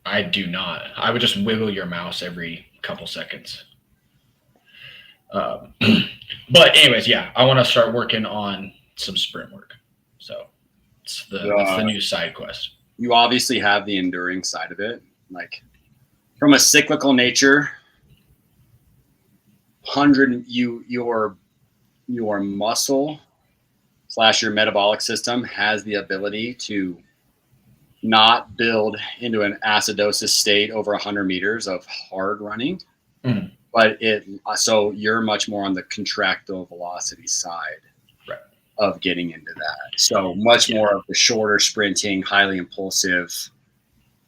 I do not. I would just wiggle your mouse every couple seconds. Um, but anyways, yeah, I want to start working on some sprint work. So that's the new side quest. You obviously have the enduring side of it. Like from a cyclical nature, your muscle / your metabolic system has the ability to not build into an acidosis state over 100 meters of hard running, but so you're much more on the contractile velocity side of getting into that. So much more of the shorter sprinting, highly impulsive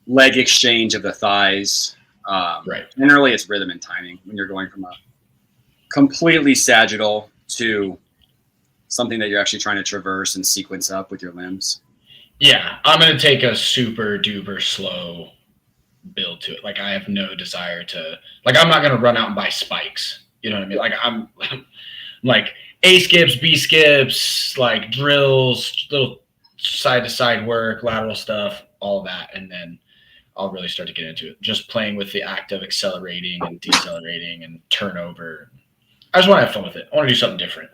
leg exchange of the thighs. Generally, it's rhythm and timing when you're going from a completely sagittal to something that you're actually trying to traverse and sequence up with your limbs. Yeah, I'm going to take a super duper slow build to it. Like I have no desire to, like I'm not going to run out and buy spikes. You know what I mean? Like I'm like A skips, B skips, like drills, little side to side work, lateral stuff, all of that. And then I'll really start to get into it. Just playing with the act of accelerating and decelerating and turnover. I just want to have fun with it. I want to do something different.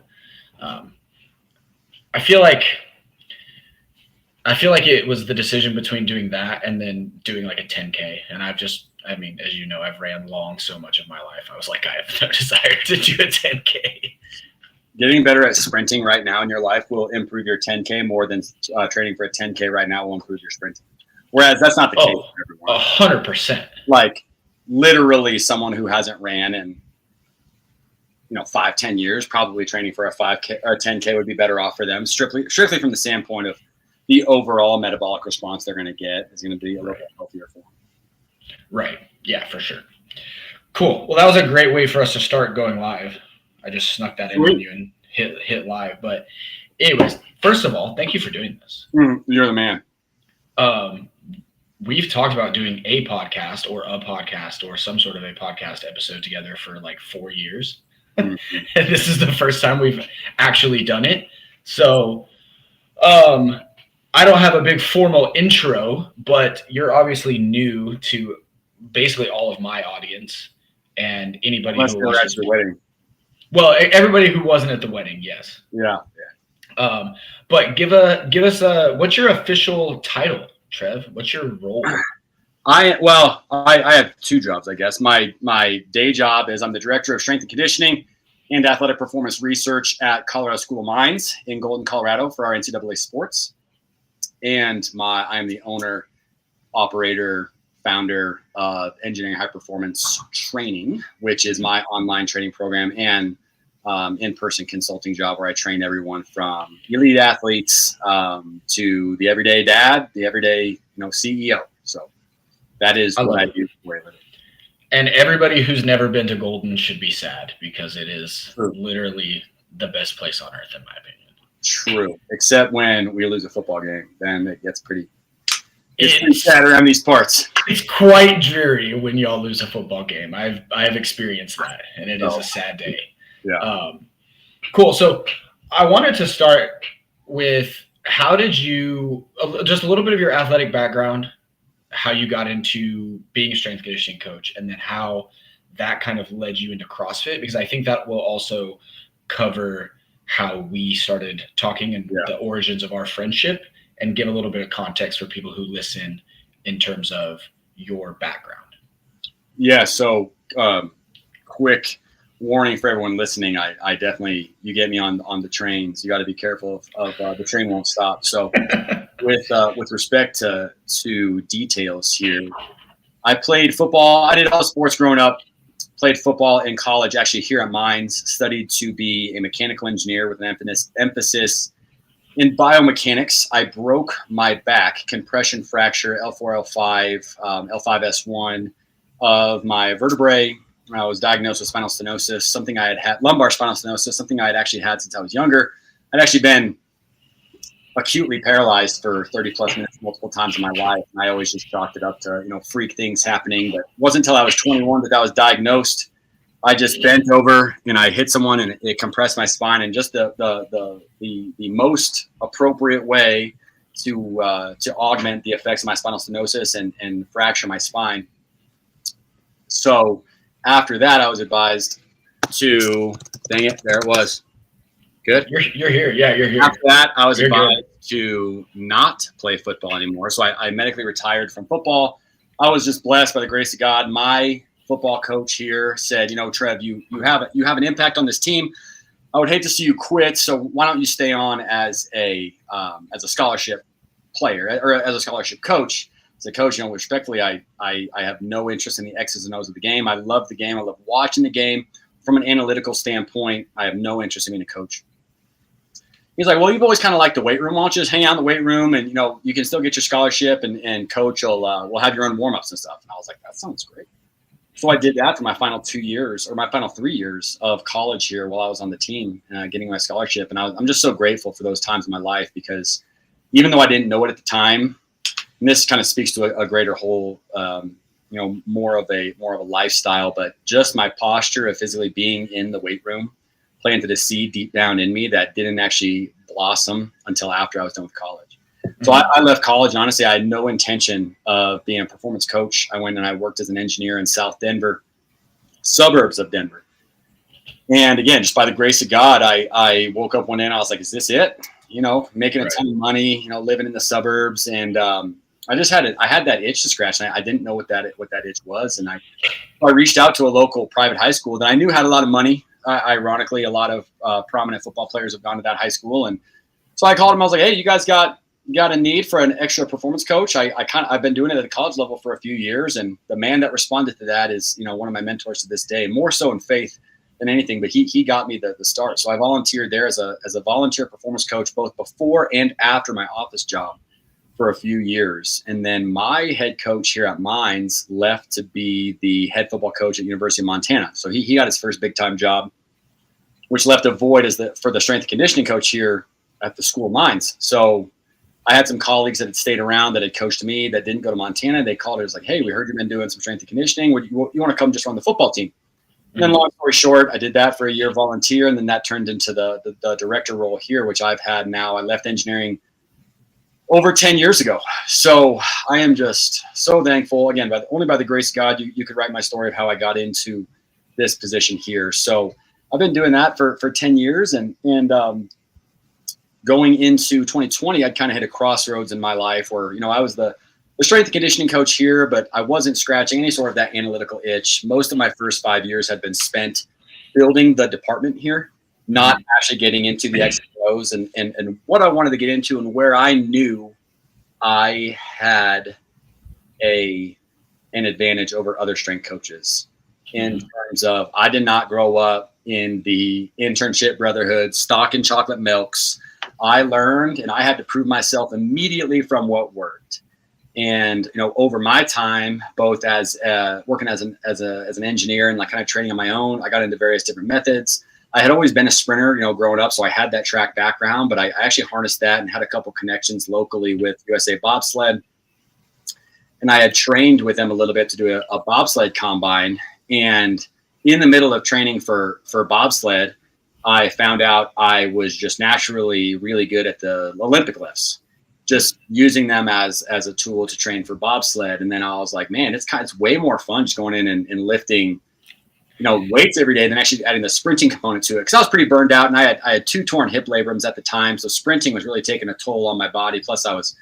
I feel like it was the decision between doing that and then doing like a 10K. And I mean, as you know, I've ran long so much of my life. I was like, I have no desire to do a 10K. Getting better at sprinting right now in your life will improve your 10K more than training for a 10K right now will improve your sprinting. Whereas that's not the case for everyone. 100%. Like literally someone who hasn't ran in 5-10 years, probably training for a 5K or a 10K would be better off for them. Strictly from the standpoint of the overall metabolic response they're going to get is going to be a little bit healthier for them. Right. Yeah, for sure. Cool. Well, that was a great way for us to start going live. I just snuck that in on you and hit live. But anyways, first of all, thank you for doing this. You're the man. We've talked about doing a podcast or some sort of a podcast episode together for like 4 years. And this is the first time we've actually done it. So I don't have a big formal intro, but you're obviously new to basically all of my audience and anybody who was at your wedding. Well, everybody who wasn't at the wedding, yes. Yeah. But give us what's your official title, Trev? What's your role? I have two jobs, I guess. My day job is I'm the director of strength and conditioning and athletic performance research at Colorado School of Mines in Golden, Colorado for our NCAA sports. And I'm the owner, operator, founder of Engineering High Performance Training, which is my online training program and in-person consulting job where I train everyone from elite athletes to the everyday dad, the everyday CEO. So that is what I do for a living. And everybody who's never been to Golden should be sad because it is literally the best place on earth, in my opinion. True, except when we lose a football game, then it gets pretty sad around these parts. It's quite dreary when y'all lose a football game. I've experienced that, and it is a sad day. Yeah. Cool. So I wanted to start with how did you just a little bit of your athletic background, how you got into being a strength conditioning coach, and then how that kind of led you into CrossFit, because I think that will also cover how we started talking and the origins of our friendship and give a little bit of context for people who listen in terms of your background. Yeah. So quick warning for everyone listening. I definitely, you get me on the trains. You got to be careful of the train won't stop. So with respect to details here, I played football. I did all sports growing up. Played football in college, actually here at Mines, studied to be a mechanical engineer with an emphasis in biomechanics. I broke my back, compression fracture, L4, L5, L5S1 of my vertebrae. I was diagnosed with spinal stenosis, something I had lumbar spinal stenosis, something I had actually had since I was younger. I'd actually been acutely paralyzed for 30 plus minutes multiple times in my life. And I always just chalked it up to, freak things happening. But it wasn't until I was 21 that I was diagnosed. I just bent over and I hit someone and it compressed my spine. And just the most appropriate way to augment the effects of my spinal stenosis and fracture my spine. So after that, I was advised to, dang it, there it was. Good. You're here. Yeah, you're here. After that, I was You're advised good. to not play football anymore. So I medically retired from football. I was just blessed by the grace of God. My football coach here said, you know, Trev, you have an impact on this team. I would hate to see you quit. So why don't you stay on as a scholarship player or as a scholarship coach? As a coach, you know, respectfully, I have no interest in the X's and O's of the game. I love the game. I love watching the game. From an analytical standpoint, I have no interest in being a coach. He's like, well, you've always kind of liked the weight room. Why don't you just hang out in the weight room and, you know, you can still get your scholarship and coach will have your own warm-ups and stuff. And I was like, that sounds great. So I did that for my final 2 years or my final 3 years of college here while I was on the team getting my scholarship. And I'm just so grateful for those times in my life because even though I didn't know it at the time, and this kind of speaks to a greater whole, you know, more of a lifestyle, but just my posture of physically being in the weight room planted a seed deep down in me that didn't actually blossom until after I was done with college. So I left college, and honestly, I had no intention of being a performance coach. I went and I worked as an engineer in South Denver, suburbs of Denver. And again, just by the grace of God, I woke up one day and I was like, is this it? You know, making a ton of money, you know, living in the suburbs. And I just had I had that itch to scratch, and I didn't know what that itch was. And I reached out to a local private high school that I knew had a lot of money. Ironically, a lot of prominent football players have gone to that high school. And so I called him. I was like, hey, you guys got a need for an extra performance coach? I've been doing it at the college level for a few years. And the man that responded to that is, you know, one of my mentors to this day, more so in faith than anything, but he got me the start. So I volunteered there as a volunteer performance coach, both before and after my office job for a few years. And then my head coach here at Mines left to be the head football coach at University of Montana. So he got his first big time job, which left a void for the strength and conditioning coach here at the school of Mines. So I had some colleagues that had stayed around that had coached me that didn't go to Montana. They called it was like, hey, we heard you've been doing some strength and conditioning. You want to come just run the football team? And then long story short, I did that for a year volunteer. And then that turned into the director role here, which I've had now. I left engineering over 10 years ago. So I am just so thankful. Again, only by the grace of God, you could write my story of how I got into this position here. So I've been doing that for 10 years. And going into 2020, I'd kind of hit a crossroads in my life where, you know, I was the strength and conditioning coach here, but I wasn't scratching any sort of that analytical itch. Most of my first 5 years had been spent building the department here, not actually getting into the X's and O's and what I wanted to get into and where I knew I had an advantage over other strength coaches in terms of I did not grow up in the internship brotherhood, stock and chocolate milks. I learned and I had to prove myself immediately from what worked. And, you know, over my time, both as working as an engineer and like kind of training on my own, I got into various different methods. I had always been a sprinter, you know, growing up. So I had that track background, but I actually harnessed that and had a couple connections locally with USA Bobsled. And I had trained with them a little bit to do a bobsled combine. And in the middle of training for bobsled, I found out I was just naturally really good at the Olympic lifts, just using them as a tool to train for bobsled. And then I was like, man, it's way more fun just going in and lifting, you know, weights every day than actually adding the sprinting component to it. Cause I was pretty burned out and I had 2 torn hip labrums at the time. So sprinting was really taking a toll on my body. Plus I was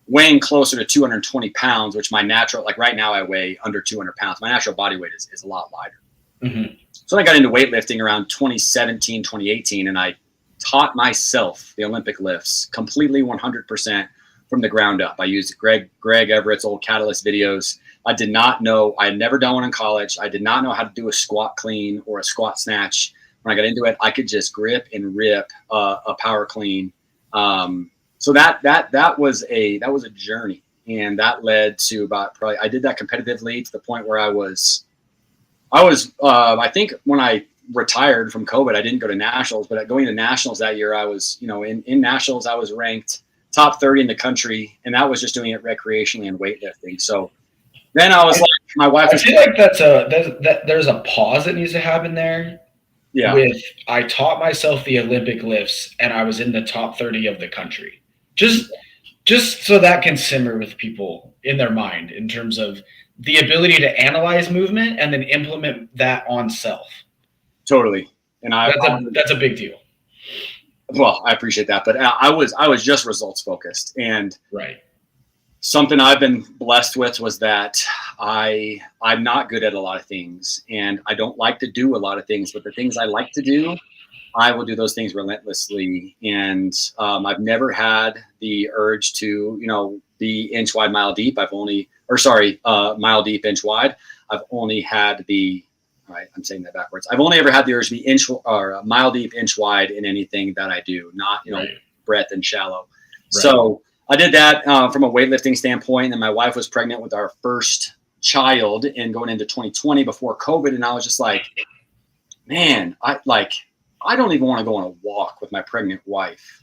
weighing closer to 220 pounds, which my natural, like right now I weigh under 200 pounds. My natural body weight is a lot lighter. Mm-hmm. So I got into weightlifting around 2017, 2018, and I taught myself the Olympic lifts completely 100% from the ground up. I used Greg Everett's old Catalyst videos. I did not know, I had never done one in college. I did not know how to do a squat clean or a squat snatch. When I got into it, I could just grip and rip a power clean. So that was a journey, and that led to I did that competitively to the point where I think when I retired from COVID, I didn't go to nationals, but going to nationals that year, I was, you know, in nationals, I was ranked top 30 in the country, and that was just doing it recreationally and weightlifting. So then I was like, my wife. I feel like there's a pause that needs to happen there. Yeah. I taught myself the Olympic lifts, and I was in the top 30 of the country. Just just so that can simmer with people in their mind in terms of the ability to analyze movement and then implement that on self. Totally. And That's a big deal. well, I appreciate that, but I was just results focused, and Right. something I've been blessed with was that I'm not good at a lot of things, and I don't like to do a lot of things, but the things I like to do, I will do those things relentlessly. And I've never had the urge to, be inch wide, mile deep. Mile deep, inch wide. I've only had all right, I'm saying that backwards. I've only ever had the urge to be mile deep, inch wide in anything that I do, not, right. breadth and shallow. Right. So I did that from a weightlifting standpoint. And my wife was pregnant with our first child and going into 2020 before COVID. And I was just like, man, I don't even want to go on a walk with my pregnant wife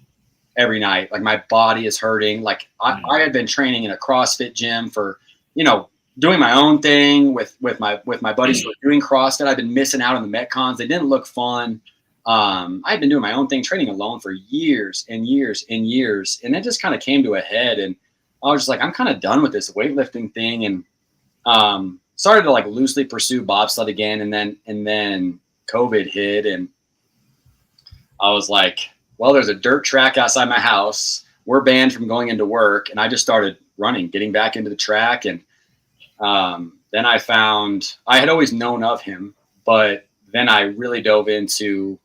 every night. Like, my body is hurting. Like, I had been training in a CrossFit gym for, doing my own thing with my buddies who were doing CrossFit. I've been missing out on the Metcons. They didn't look fun. I had been doing my own thing, training alone for years and years and years. And it just kind of came to a head. And I was just like, I'm kind of done with this weightlifting thing. And started to like loosely pursue bobsled again. And then COVID hit, and I was like, well, there's a dirt track outside my house. We're banned from going into work. And I just started running, getting back into the track. And then I had always known of him, but then I really dove into,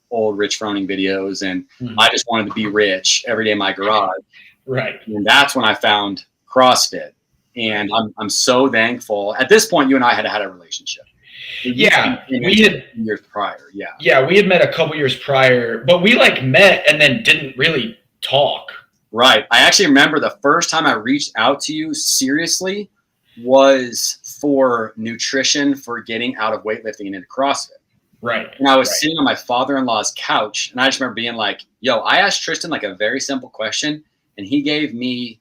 old Rich Froning videos, and I just wanted to be rich every day in my garage. Right. And that's when I found CrossFit. And I'm so thankful. At this point, you and I had a relationship. Yeah, we had years prior. Yeah. Yeah, we had met a couple years prior, but we met and then didn't really talk. Right. I actually remember the first time I reached out to you seriously was for nutrition for getting out of weightlifting and into CrossFit. Right. And I was sitting on my father-in-law's couch, and I just remember being like, yo, I asked Tristan like a very simple question, and he gave me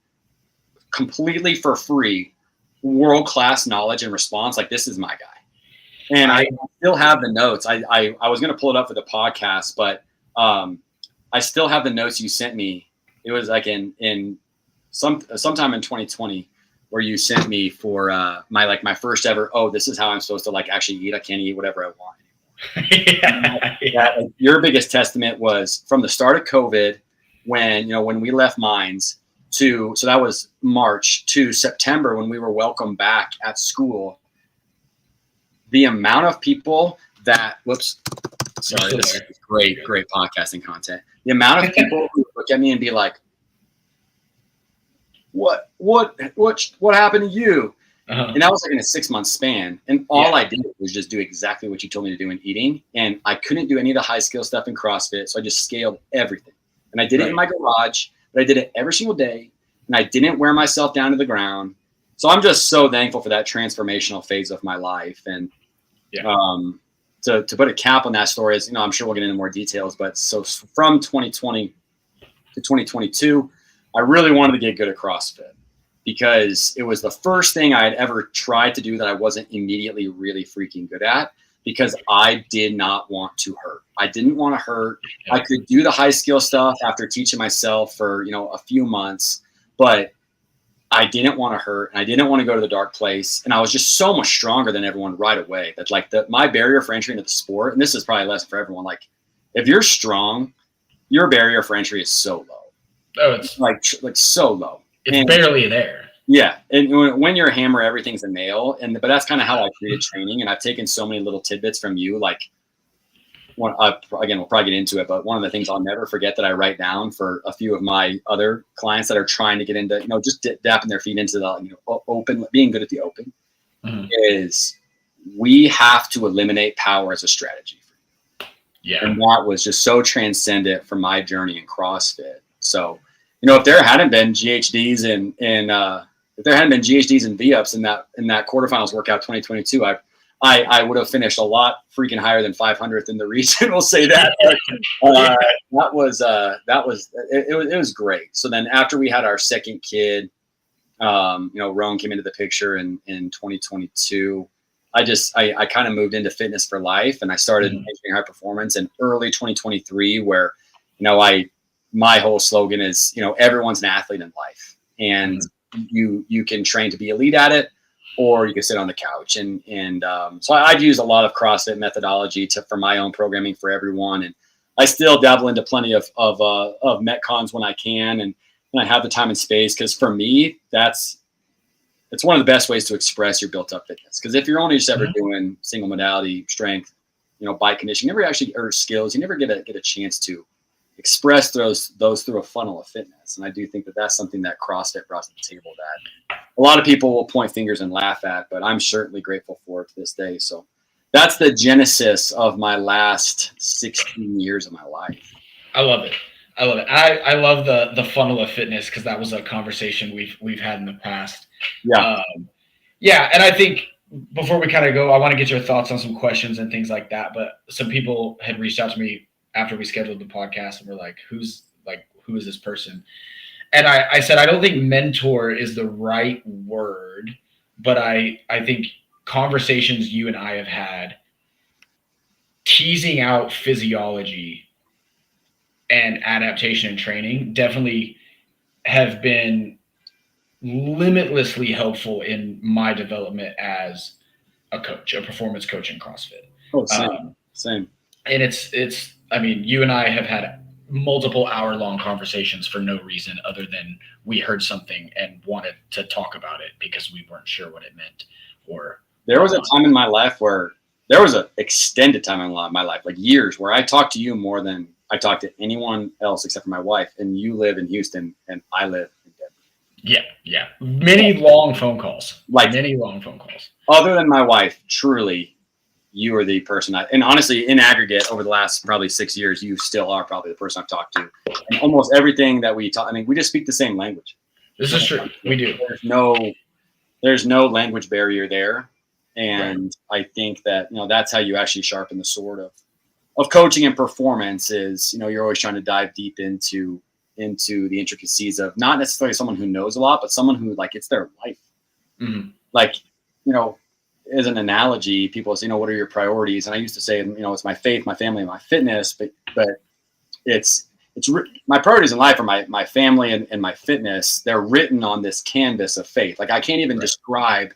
completely for free world-class knowledge and response. Like, this is my guy. And I still have the notes. I was going to pull it up for the podcast, but I still have the notes you sent me. It was like in sometime in 2020 where you sent me for my first ever, this is how I'm supposed to actually eat. I can't eat whatever I want anymore. Yeah. Your biggest testament was from the start of COVID when we left Mines so that was March to September when we were welcome back at school. The amount of people that this is great podcasting content. The amount of people who look at me and be like, what happened to you? Uh-huh. And that was in a 6-month span. And all I did was just do exactly what you told me to do in eating. And I couldn't do any of the high skill stuff in CrossFit. So I just scaled everything. And I did it in my garage, but I did it every single day. And I didn't wear myself down to the ground. So I'm just so thankful for that transformational phase of my life. And to put a cap on that story is, I'm sure we'll get into more details, but so from 2020 to 2022, I really wanted to get good at CrossFit because it was the first thing I had ever tried to do that I wasn't immediately really freaking good at because I did not want to hurt. I didn't want to hurt. I could do the high skill stuff after teaching myself for, a few months, but I didn't want to hurt and I didn't want to go to the dark place. And I was just so much stronger than everyone right away that my barrier for entry into the sport, and this is probably a lesson for everyone. If you're strong, your barrier for entry is so low. Oh, it's like so low. It's barely there. Yeah. And when you're a hammer, everything's a nail. But that's kind of how I treated training. And I've taken so many little tidbits from you. We'll probably get into it, but one of the things I'll never forget that I write down for a few of my other clients that are trying to get into, just dapping their feet into the, open, being good at the open is we have to eliminate power as a strategy. Yeah. And that was just so transcendent for my journey in CrossFit. So, if there hadn't been GHDs and if there hadn't been GHDs and V-ups in that quarterfinals workout 2022, I would have finished a lot freaking higher than 500th in the region. We'll say that. It was great. So then after we had our second kid, Rowan came into the picture in 2022. I kind of moved into fitness for life and I started engineering high performance in early 2023 where, my whole slogan is, everyone's an athlete in life, and you can train to be elite at it, or you can sit on the couch. And so I've used a lot of CrossFit methodology for my own programming for everyone. And I still dabble into plenty of Metcons when I can, and when I have the time and space, because for me, it's one of the best ways to express your built up fitness. Because if you're only just ever doing single modality strength, bike conditioning, you never actually, or skills, you never get a chance to express those through a funnel of fitness. And I do think that that's something that CrossFit brought to the table that a lot of people will point fingers and laugh at, but I'm certainly grateful for it to this day. So that's the genesis of my last 16 years of my life. I love it. I love the funnel of fitness, because that was a conversation we've had in the past. Yeah. And I think before we kind of go, I want to get your thoughts on some questions and things like that. But some people had reached out to me after we scheduled the podcast and were like, who is this person? And I said, I don't think mentor is the right word, but I think conversations you and I have had teasing out physiology and adaptation and training definitely have been limitlessly helpful in my development as a coach, a performance coach in CrossFit. Oh, same. And it's, I mean, you and I have had multiple hour-long conversations for no reason other than we heard something and wanted to talk about it because we weren't sure what it meant. Or there was a time in my life where there was an extended time in my life, like years, where I talked to you more than I talked to anyone else except for my wife. And you live in Houston and I live in Denver. Yeah. Many long phone calls. Other than my wife, truly, you are the person and honestly, in aggregate, over the last probably 6 years, you still are probably the person I've talked to. And almost everything that we talk, I mean, we just speak the same language. This is true. We do. There's no language barrier there. And right. I think that, that's how you actually sharpen the sword of coaching and performance is, you're always trying to dive deep into the intricacies of not necessarily someone who knows a lot, but someone who it's their life. Mm-hmm. As an analogy, people say, what are your priorities? And I used to say, it's my faith, my family, and my fitness, but it's my priorities in life are my family and my fitness. They're written on this canvas of faith. I can't even describe,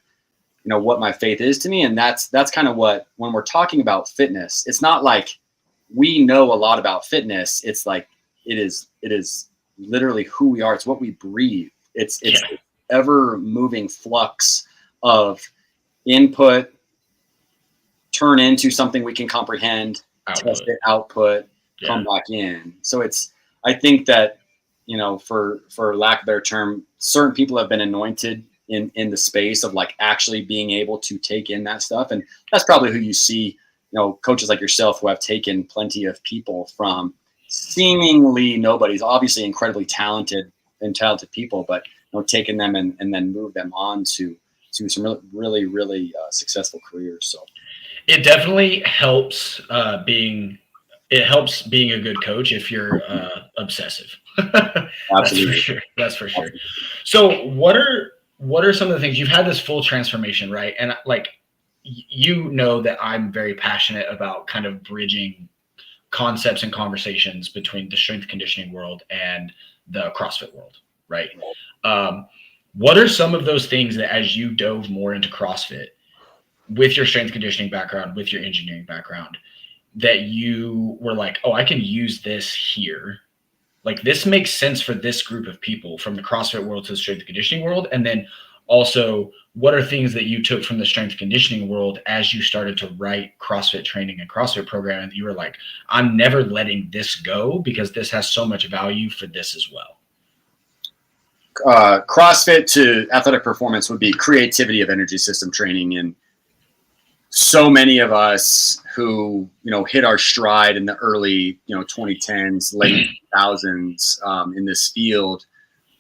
what my faith is to me. And that's kind of what, when we're talking about fitness, it's not like we know a lot about fitness. It's like, it is literally who we are. It's what we breathe. It's ever moving flux of input, turn into something we can comprehend, test it, output, come back in. So I think that, for lack of a better term, certain people have been anointed in the space of actually being able to take in that stuff. And that's probably who you see, coaches like yourself who have taken plenty of people from seemingly nobody's, obviously incredibly talented people, but taking them and then move them on to some really, really successful careers. So it definitely helps being a good coach if you're obsessive. Absolutely. That's for sure. So what are some of the things you've had this full transformation, right? And that I'm very passionate about kind of bridging concepts and conversations between the strength conditioning world and the CrossFit world, right? What are some of those things that, as you dove more into CrossFit with your strength conditioning background, with your engineering background, that you were like, oh, I can use this here. This makes sense for this group of people from the CrossFit world to the strength conditioning world. And then also, what are things that you took from the strength conditioning world as you started to write CrossFit training and CrossFit programming that you were like, I'm never letting this go because this has so much value for this as well? CrossFit to athletic performance would be creativity of energy system training. And so many of us who, hit our stride in the early, 2010s, late 2000s in this field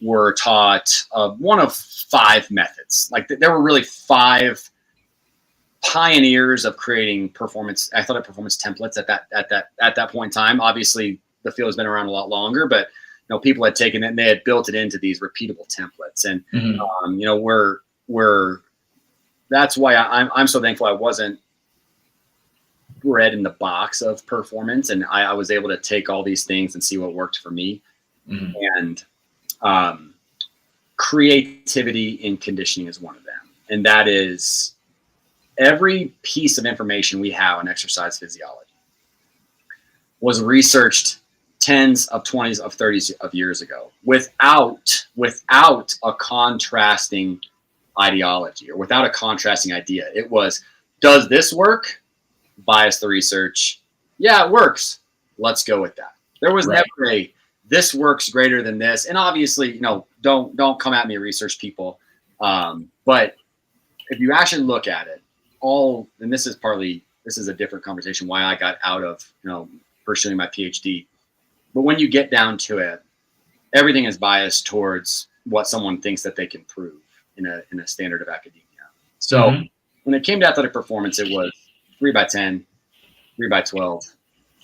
were taught one of 5 methods. There were really 5 pioneers of creating athletic performance templates at that point in time. Obviously, the field has been around a lot longer, but people had taken it and they had built it into these repeatable templates. And that's why I'm so thankful I wasn't bred in the box of performance, and I was able to take all these things and see what worked for me. Mhm. And creativity in conditioning is one of them. And that is every piece of information we have on exercise physiology was researched tens of 20s of 30s of years ago without a contrasting ideology or without a contrasting idea. It was, does this work? Bias the research. Yeah, it works. Let's go with that. There was never a this works greater than this. And obviously, don't come at me, research people. But if you actually look at it, and this is a different conversation why I got out of pursuing my PhD. But when you get down to it, everything is biased towards what someone thinks that they can prove in a standard of academia. So when it came to athletic performance, it was 3x10, 3x12,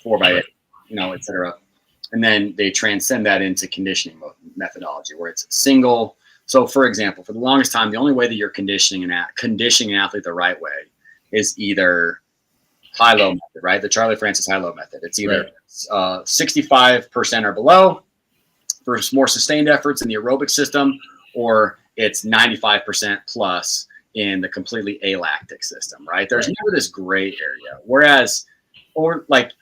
4x8, et cetera. And then they transcend that into conditioning methodology where it's single. So for example, for the longest time, the only way that you're conditioning an athlete the right way is either high-low method, right? The Charlie Francis high-low method. It's either 65% or below for more sustained efforts in the aerobic system, or it's 95% plus in the completely alactic system, right? There's never this gray area. Whereas,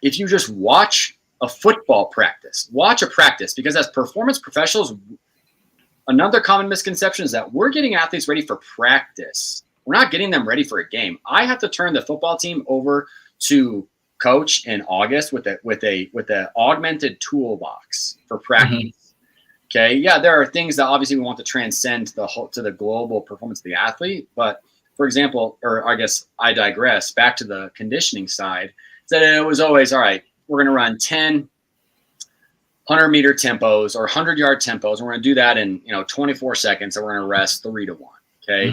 if you just watch a football practice, because as performance professionals, another common misconception is that we're getting athletes ready for practice. We're not getting them ready for a game. I have to turn the football team over to coach in August with a augmented toolbox for practice. Okay. Yeah. There are things that obviously we want to transcend to the global performance of the athlete. But for example, or I guess I digress back to the conditioning side, that it was always, all right, we're going to run 10 100-meter tempos or 100-yard tempos. We're going to do that in 24 seconds, and we're going to rest 3 to 1. Okay.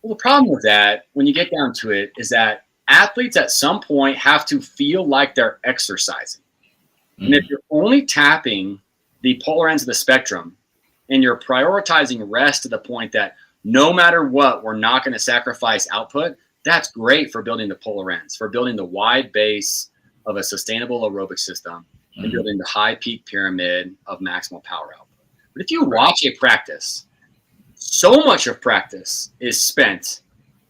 Well, the problem with that, when you get down to it, is that athletes at some point have to feel like they're exercising. And if you're only tapping the polar ends of the spectrum and you're prioritizing rest to the point that no matter what, we're not going to sacrifice output, that's great for building the polar ends, for building the wide base of a sustainable aerobic system and building the high peak pyramid of maximal power output. But if you watch a practice, so much of practice is spent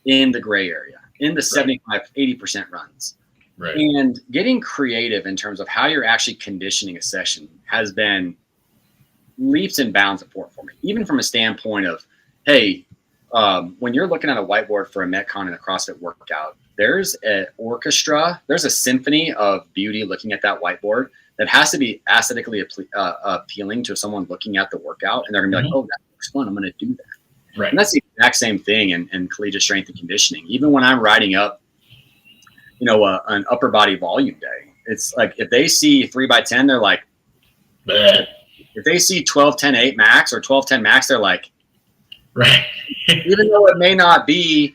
in the gray area, in the 75-80% runs. Right. And getting creative in terms of how you're actually conditioning a session has been leaps and bounds important for me, even from a standpoint of, hey, when you're looking at a whiteboard for a Metcon and a CrossFit workout, there's an orchestra, there's a symphony of beauty looking at that whiteboard that has to be aesthetically appealing to someone looking at the workout. And they're going to be like, oh, that looks fun. I'm going to do that. Right. And that's the exact same thing in collegiate strength and conditioning. Even when I'm writing up, an upper body volume day, it's like if they see 3x10, they're like, bleh. If they see 12-10-8 max or 12-10 max, they're like, right. Even though it may not be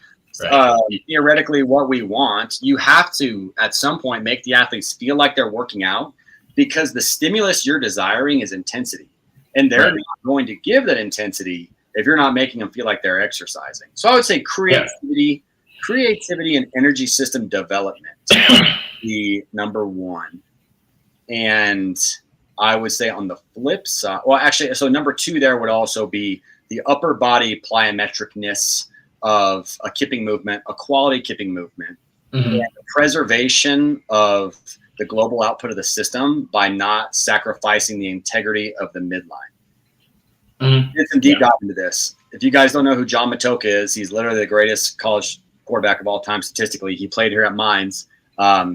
theoretically what we want, you have to at some point make the athletes feel like they're working out, because the stimulus you're desiring is intensity, and they're not going to give that intensity if you're not making them feel like they're exercising. So I would say creativity and energy system development be number one. And I would say on the flip side, well, actually, so number two there would also be the upper body plyometricness of a kipping movement, a quality kipping movement, and the preservation of the global output of the system by not sacrificing the integrity of the midline. Did some deep dive into this. If you guys don't know who John Matoka is, he's literally the greatest college quarterback of all time statistically. He played here at Mines.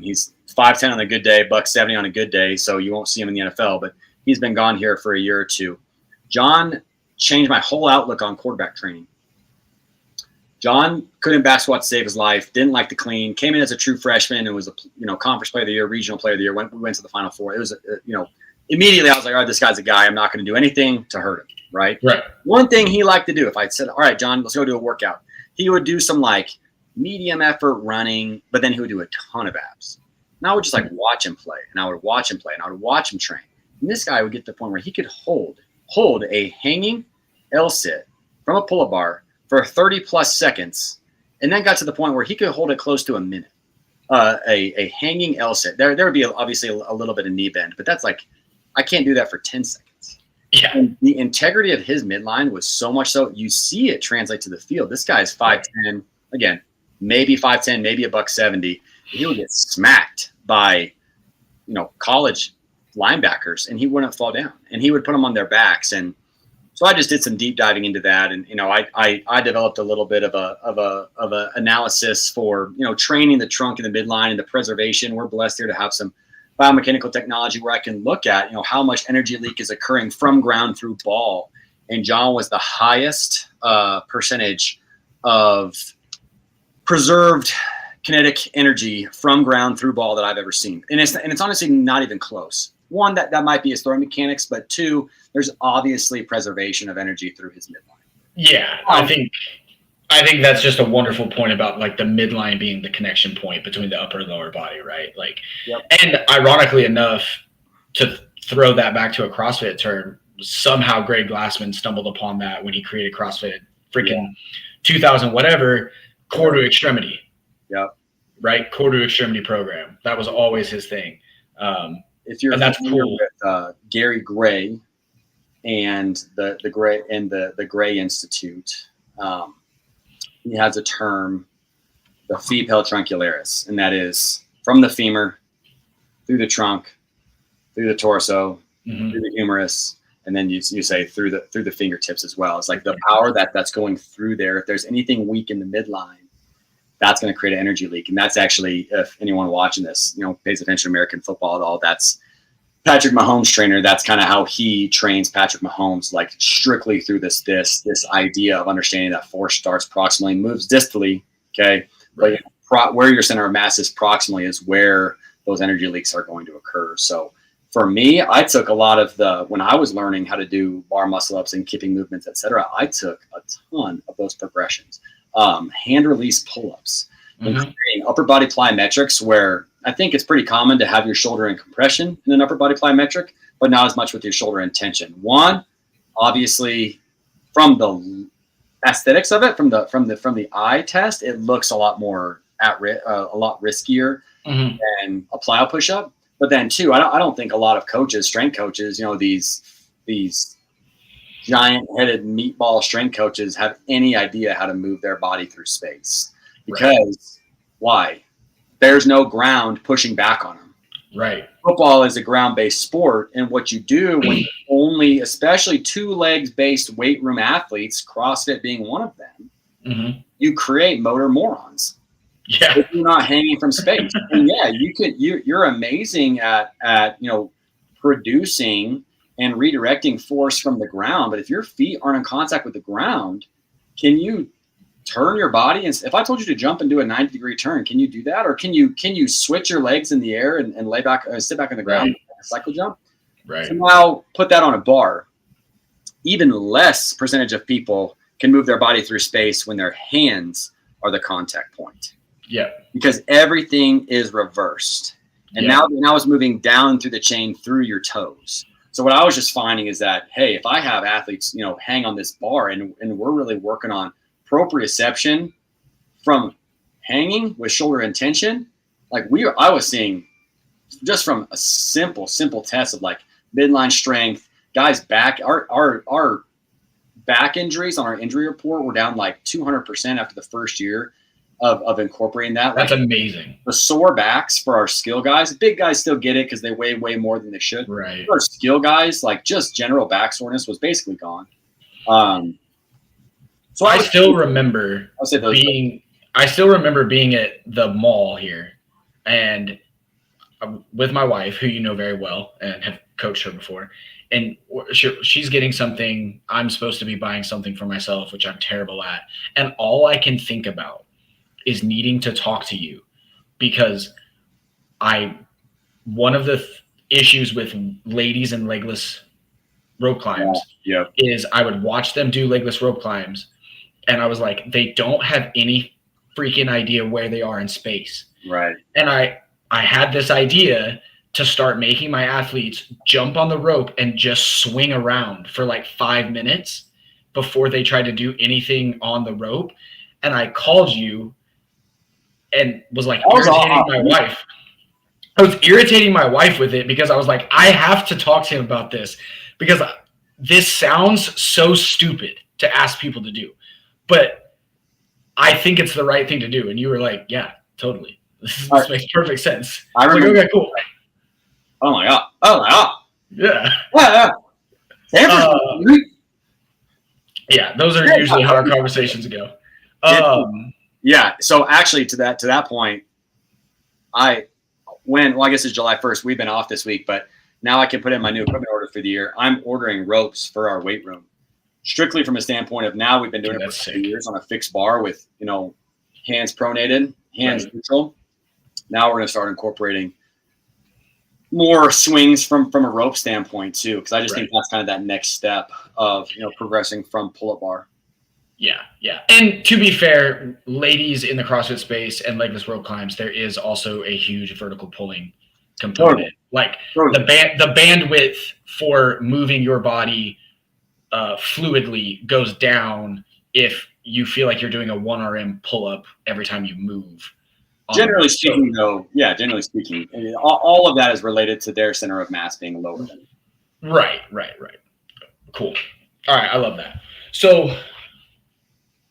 He's 5'10" on a good day, $170 on a good day, so you won't see him in the NFL, but he's been gone here for a year or two. John changed my whole outlook on quarterback training. John couldn't back squat to save his life, didn't like to clean, came in as a true freshman and was a conference player of the year, regional player of the year. We went to the Final Four. It was, immediately I was like, all right, this guy's a guy. I'm not going to do anything to hurt him, right? One thing he liked to do, if I said, all right, John, let's go do a workout, he would do some medium effort running, but then he would do a ton of abs. And I would just watch him play, and I would watch him play, and I would watch him train. And this guy would get to the point where he could hold a hanging L-sit from a pull-up bar for 30 plus seconds, and then got to the point where he could hold it close to a minute. A hanging L-sit. There would be obviously a little bit of knee bend, but that's I can't do that for 10 seconds. Yeah. And the integrity of his midline was so much so you see it translate to the field. This guy's 5'10", again, maybe 5'10", maybe a $170. He would get smacked by, college linebackers, and he wouldn't fall down, and he would put them on their backs. And so I just did some deep diving into that, and I developed a little bit of a analysis for training the trunk and the midline and the preservation. We're blessed here to have some biomechanical technology where I can look at how much energy leak is occurring from ground through ball. And John was the highest percentage of preserved kinetic energy from ground through ball that I've ever seen, and it's honestly not even close. One, that might be his throwing mechanics, but two, there's obviously preservation of energy through his midline. Yeah, I think that's just a wonderful point about like the midline being the connection point between the upper and lower body, right? Like, And ironically enough, to throw that back to a CrossFit term, somehow Greg Glassman stumbled upon that when he created CrossFit freaking 2000 whatever, core to extremity. Yep. Right, core to extremity program. That was always his thing. If you're that's cool with Gary Gray and the Gray Institute, he has a term, the phi pelotroncularis, and that is from the femur through the trunk, through the torso, through the humerus, and then you say through the fingertips as well. It's like the power that's going through there. If there's anything weak in the midline, that's going to create an energy leak. And that's actually, if anyone watching this, pays attention to American football at all, that's Patrick Mahomes' trainer. That's kind of how he trains Patrick Mahomes, like strictly through this idea of understanding that force starts proximally, moves distally. Okay. Right. But where your center of mass is proximally is where those energy leaks are going to occur. So for me, I took a lot of when I was learning how to do bar muscle ups and kipping movements, et I took a ton of those progressions. Hand release pull-ups, including upper body plyometrics, where I think it's pretty common to have your shoulder in compression in an upper body plyometric, but not as much with your shoulder in tension. One, obviously, from the aesthetics of it, from the eye test, it looks a lot more a lot riskier than a plyo push-up. But then two, I don't think a lot of coaches, strength coaches, these giant-headed meatball strength coaches have any idea how to move their body through space. Because why? There's no ground pushing back on them. Right. Football is a ground-based sport, and what you do when you only, especially two legs-based weight room athletes, CrossFit being one of them, you create motor morons. Yeah. If you're not hanging from space. And you're amazing at producing and redirecting force from the ground. But if your feet aren't in contact with the ground, can you turn your body? And if I told you to jump and do a 90-degree turn, can you do that? Or can you switch your legs in the air and lay back, sit back on the ground, cycle jump? Right. So now put that on a bar. Even less percentage of people can move their body through space when their hands are the contact point. Yeah. Because everything is reversed. And now it's moving down through the chain through your toes. So what I was just finding is that, hey, if I have athletes, hang on this bar and we're really working on proprioception from hanging with shoulder intention, like I was seeing just from a simple test of like midline strength, guys back, our back injuries on our injury report were down like 200% after the first year of incorporating that. That's amazing. The sore backs for our skill guys, big guys still get it because they weigh way more than they should. Right. For our skill guys, like just general back soreness was basically gone. So I still remember being at the mall here, and with my wife, who you know very well and have coached her before, and she's getting something. I'm supposed to be buying something for myself, which I'm terrible at, and all I can think about is needing to talk to you, because one of the issues with ladies and legless rope climbs is I would watch them do legless rope climbs, and I was like, they don't have any freaking idea where they are in space. Right. And I had this idea to start making my athletes jump on the rope and just swing around for like 5 minutes before they try to do anything on the rope. And I called you and was like irritating my wife. I was irritating my wife with it because I was like, I have to talk to him about this, because this sounds so stupid to ask people to do, but I think it's the right thing to do. And you were like, yeah, totally. This makes perfect sense. I remember. Like, okay, cool. Oh my God. Oh my God. Yeah. Yeah. Yeah, those are usually how our conversations go. Yeah. So actually, to that point, I guess it's July 1st. We've been off this week, but now I can put in my new equipment order for the year. I'm ordering ropes for our weight room, strictly from a standpoint of now we've been doing it for 2 years on a fixed bar with, hands pronated, hands neutral. Now we're going to start incorporating more swings from a rope standpoint too, because I just think that's kind of that next step of progressing from pull-up bar. Yeah. And to be fair, ladies in the CrossFit space and legless rope climbs, there is also a huge vertical pulling component. The bandwidth for moving your body fluidly goes down if you feel like you're doing a 1RM pull-up every time you move. Generally speaking, all of that is related to their center of mass being lower than. Right. Cool. All right, I love that. So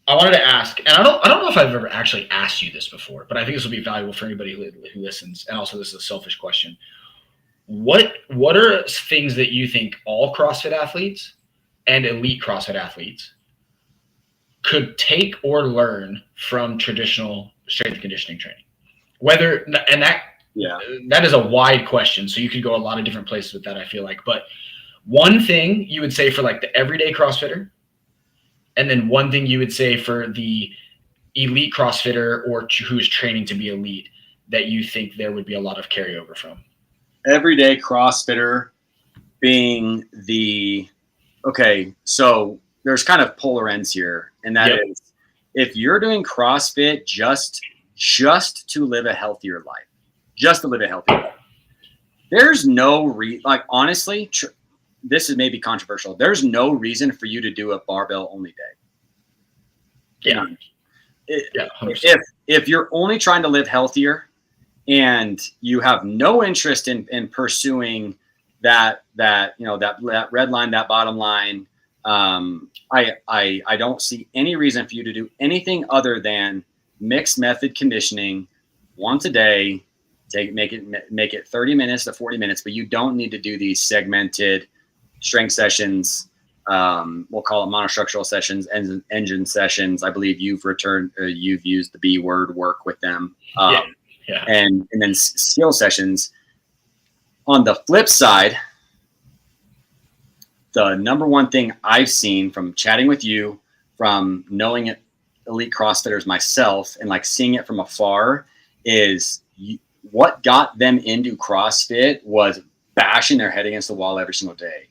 I wanted to ask, and I don't know if I've ever actually asked you this before, but I think this will be valuable for anybody who listens. And also, this is a selfish question. What are things that you think all CrossFit athletes and elite CrossFit athletes could take or learn from traditional strength and conditioning training? That is a wide question, so you could go a lot of different places with that, I feel like. But one thing you would say for like the everyday CrossFitter, and then one thing you would say for the elite CrossFitter or who's training to be elite that you think there would be a lot of carryover from. Everyday CrossFitter being so there's kind of polar ends here, and that is if you're doing CrossFit just to live a healthier life, there's no honestly, this is maybe controversial. There's no reason for you to do a barbell only day. If you're only trying to live healthier and you have no interest in pursuing that red line, that bottom line, I don't see any reason for you to do anything other than mixed method conditioning once a day. Make it 30 minutes to 40 minutes, but you don't need to do these segmented strength sessions. We'll call it monostructural sessions and engine sessions. I believe you've used the B word work with them. And then skill sessions. On the flip side, the number one thing I've seen from chatting with you, from knowing elite CrossFitters myself and like seeing it from afar, is what got them into CrossFit was bashing their head against the wall every single day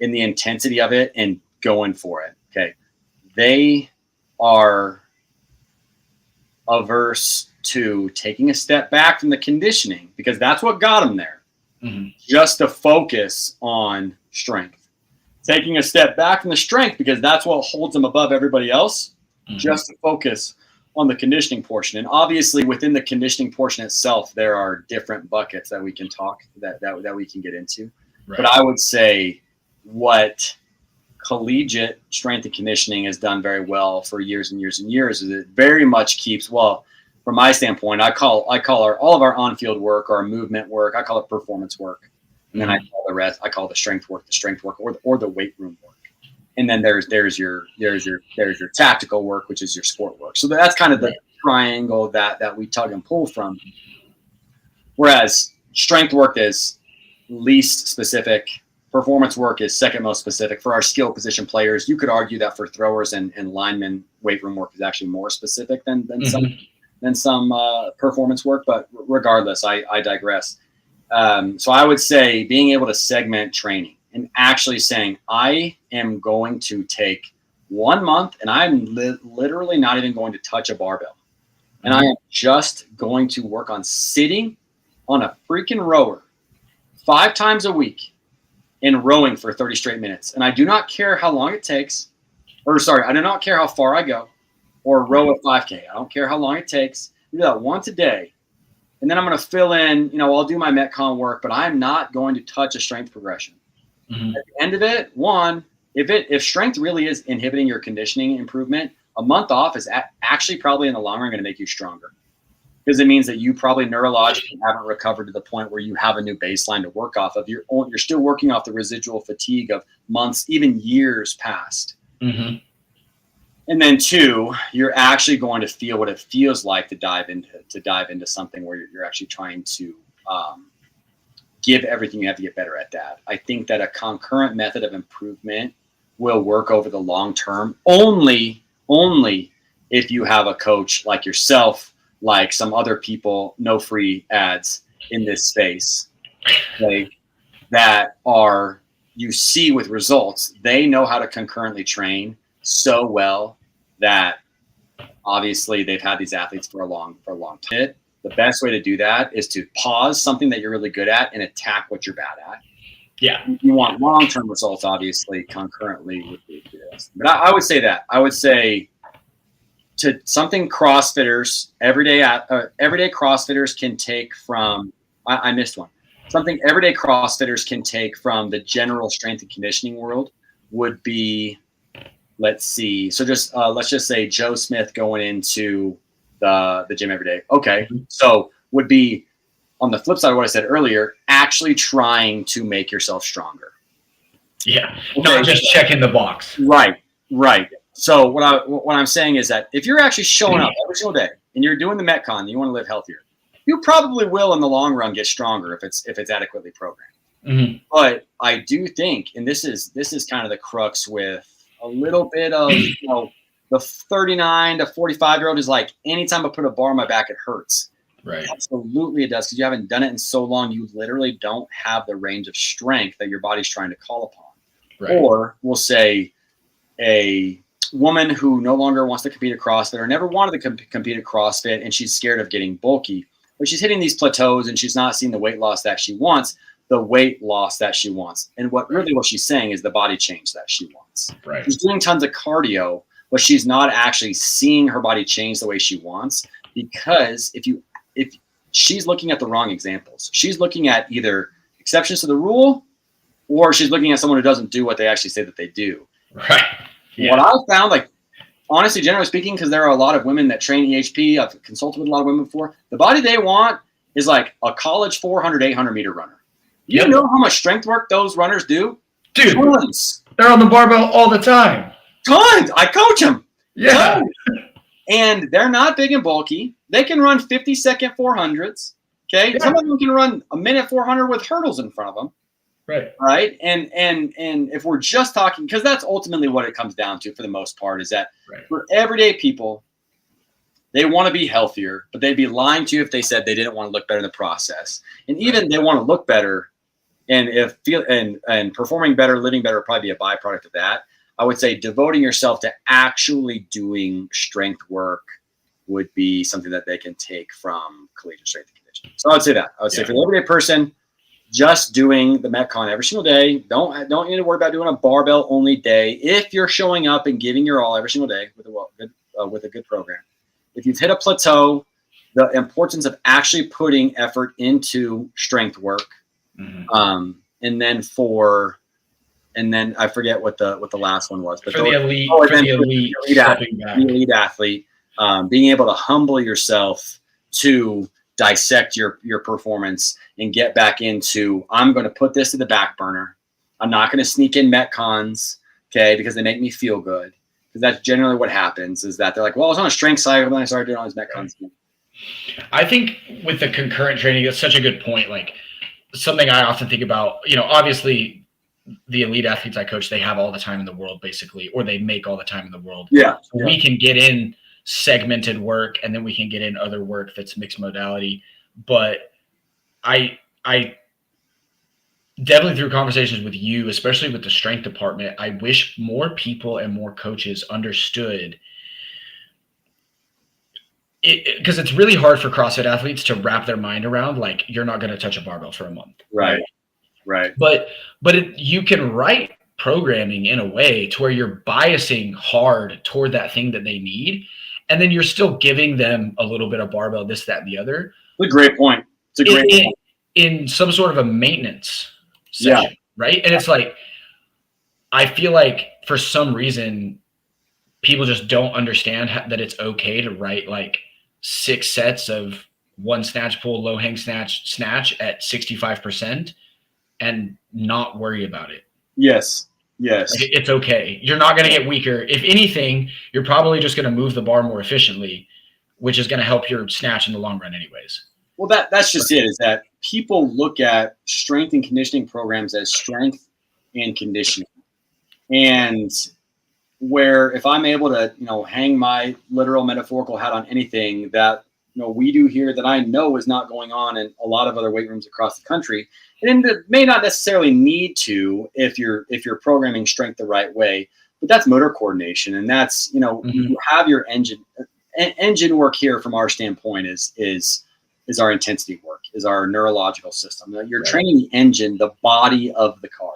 in the intensity of it and going for it. Okay. They are averse to taking a step back from the conditioning because that's what got them there. Mm-hmm. Just to focus on strength. Taking a step back from the strength because that's what holds them above everybody else. Mm-hmm. Just to focus on the conditioning portion. And obviously within the conditioning portion itself, there are different buckets that we can that we can get into. Right. But I would say what collegiate strength and conditioning has done very well for years and years and years is it very much keeps, from my standpoint, I call all of our on-field work, our movement work, I call it performance work. And then I call the rest, I call the strength work or the weight room work. And then there's your tactical work, which is your sport work. So that's kind of the triangle that we tug and pull from. Whereas strength work is least specific, performance work is second most specific. For our skill position players, you could argue that for throwers and linemen, weight room work is actually more specific than some performance work. But regardless, I digress. So I would say being able to segment training and actually saying, I am going to take 1 month and I'm literally not even going to touch a barbell. And I am just going to work on sitting on a freaking rower 5 times a week and rowing for 30 straight minutes. And I do not care how long it takes, I do not care how far I go or row a 5K. I don't care how long it takes. I do that once a day. And then I'm going to fill in, I'll do my Metcon work, but I'm not going to touch a strength progression. Mm-hmm. At the end of it, 1, if strength really is inhibiting your conditioning improvement, a month off is actually probably in the long run going to make you stronger, because it means that you probably neurologically haven't recovered to the point where you have a new baseline to work off of. You're still working off the residual fatigue of months, even years past. Mm-hmm. And then 2, you're actually going to feel what it feels like to dive into something where you're actually trying to give everything you have to get better at that. I think that a concurrent method of improvement will work over the long term only if you have a coach like yourself, like some other people, no free ads in this space, okay, that are, you see with results, they know how to concurrently train so well that obviously they've had these athletes for a long time. The best way to do that is to pause something that you're really good at and attack what you're bad at. Yeah. You want long-term results, obviously, concurrently with this. But I would say that. I would say to something CrossFitters, everyday CrossFitters can take from, I missed one. Something everyday CrossFitters can take from the general strength and conditioning world would be, let's see. So just let's just say Joe Smith going into the gym every day. Okay. So would be on the flip side of what I said earlier, actually trying to make yourself stronger. Yeah. Okay. Not just checking the box. Right. So what I'm saying is that if you're actually showing up every single day and you're doing the Metcon and you want to live healthier, you probably will in the long run get stronger if it's adequately programmed. Mm-hmm. But I do think, and this is kind of the crux with a little bit of, the 39 to 45-year-old is like, anytime I put a bar on my back, it hurts. Right. Absolutely it does, because you haven't done it in so long. You literally don't have the range of strength that your body's trying to call upon. Right. Or we'll say a woman who no longer wants to compete at CrossFit or never wanted to compete at CrossFit, and she's scared of getting bulky, but she's hitting these plateaus and she's not seeing the weight loss that she wants. And what she's saying is the body change that she wants. Right. She's doing tons of cardio, but she's not actually seeing her body change the way she wants, because if she's looking at the wrong examples, she's looking at either exceptions to the rule, or she's looking at someone who doesn't do what they actually say that they do. Right. Yeah. What I've found, like, honestly, generally speaking, because there are a lot of women that train EHP, I've consulted with a lot of women before, the body they want is like a college 400, 800 meter runner. You know how much strength work those runners do? Dude, tons. They're on the barbell all the time. Tons. I coach them. Yeah. Tons. And they're not big and bulky. They can run 50-second 400s. Okay. Yeah. Some of them can run a minute 400 with hurdles in front of them. Right. Right. And if we're just talking, because that's ultimately what it comes down to for the most part, is that for everyday people, they want to be healthier, but they'd be lying to you if they said they didn't want to look better in the process. And even they want to look better, and performing better, living better would probably be a byproduct of that. I would say devoting yourself to actually doing strength work would be something that they can take from collegiate strength and conditioning. So I would say that. I would say for the everyday person, just doing the Metcon every single day. Don't need to worry about doing a barbell only day. If you're showing up and giving your all every single day with a good program. If you've hit a plateau, the importance of actually putting effort into strength work. Mm-hmm. And then I forget what the last one was, but for the elite athlete, being able to humble yourself to dissect your performance and get back into, I'm going to put this to the back burner. I'm not going to sneak in Metcons, okay, because they make me feel good. Because that's generally what happens, is that they're like, well, I was on a strength cycle, then I started doing all these Metcons. I think with the concurrent training, that's such a good point. Like, something I often think about, obviously the elite athletes I coach, they have all the time in the world, basically, or they make all the time in the world. Yeah. So we can get in segmented work, and then we can get in other work that's mixed modality. But I definitely, through conversations with you, especially with the strength department, I wish more people and more coaches understood it, because it's really hard for CrossFit athletes to wrap their mind around, like, you're not going to touch a barbell for a month. Right. But you can write programming in a way to where you're biasing hard toward that thing that they need, and then you're still giving them a little bit of barbell, this, that, and the other. It's a great point. In some sort of a maintenance session, right? And it's like, I feel like for some reason people just don't understand that it's okay to write like 6 sets of one snatch pull, low hang snatch at 65% and not worry about it. Yes. Yes. Like, it's okay. You're not going to get weaker. If anything, you're probably just going to move the bar more efficiently, which is going to help your snatch in the long run anyways. Well, that's just it, is that people look at strength and conditioning programs as strength and conditioning. And where if I'm able to, hang my literal metaphorical hat on anything that, we do here that I know is not going on in a lot of other weight rooms across the country, and it may not necessarily need to if you're programming strength the right way, but that's motor coordination. And that's, you have your engine work here from our standpoint is our intensity work, is our neurological system. You're training the engine, the body of the car.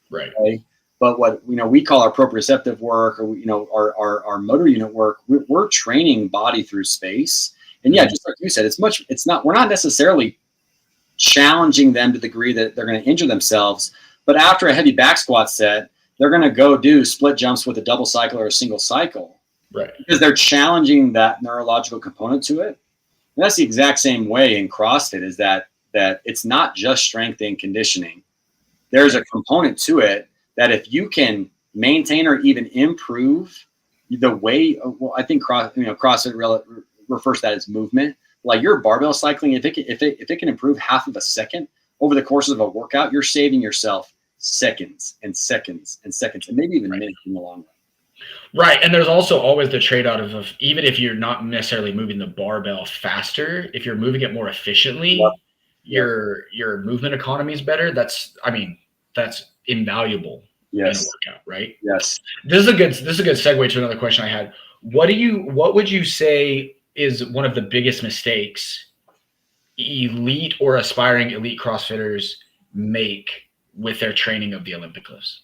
Right. Okay? But what we call our proprioceptive work, or our motor unit work, we're training body through space. And yeah, just like you said, we're not necessarily challenging them to the degree that they're going to injure themselves. But after a heavy back squat set, they're going to go do split jumps with a double cycle or a single cycle. Right. Because they're challenging that neurological component to it. And that's the exact same way in CrossFit, is that it's not just strength and conditioning. There's a component to it that if you can maintain or even improve the way, I think CrossFit refers to that as movement. Like your barbell cycling, if it can improve half of a second over the course of a workout, you're saving yourself seconds and seconds and seconds, and maybe even minutes in the long run. Right. And there's also always the trade-off of even if you're not necessarily moving the barbell faster, if you're moving it more efficiently, your movement economy is better. That's invaluable in a workout, right? Yes. This is a good segue to another question I had. What would you say is one of the biggest mistakes elite or aspiring elite CrossFitters make with their training of the Olympic lifts?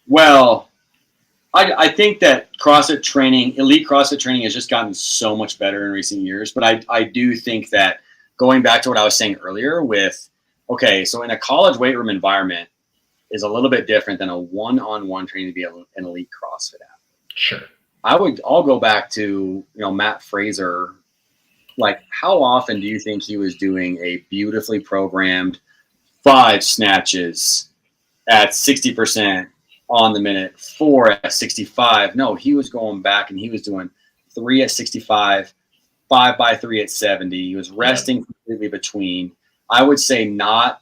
Well, I think that elite CrossFit training has just gotten so much better in recent years. But I do think that, going back to what I was saying earlier so in a college weight room environment is a little bit different than a one-on-one training to be an elite CrossFit athlete. Sure. I'll go back to, Matt Fraser. Like, how often do you think he was doing a beautifully programmed 5 snatches at 60% on the minute, 4 at 65? No, he was going back and he was doing 3 at 65, 5 by 3 at 70. He was resting completely between. I would say not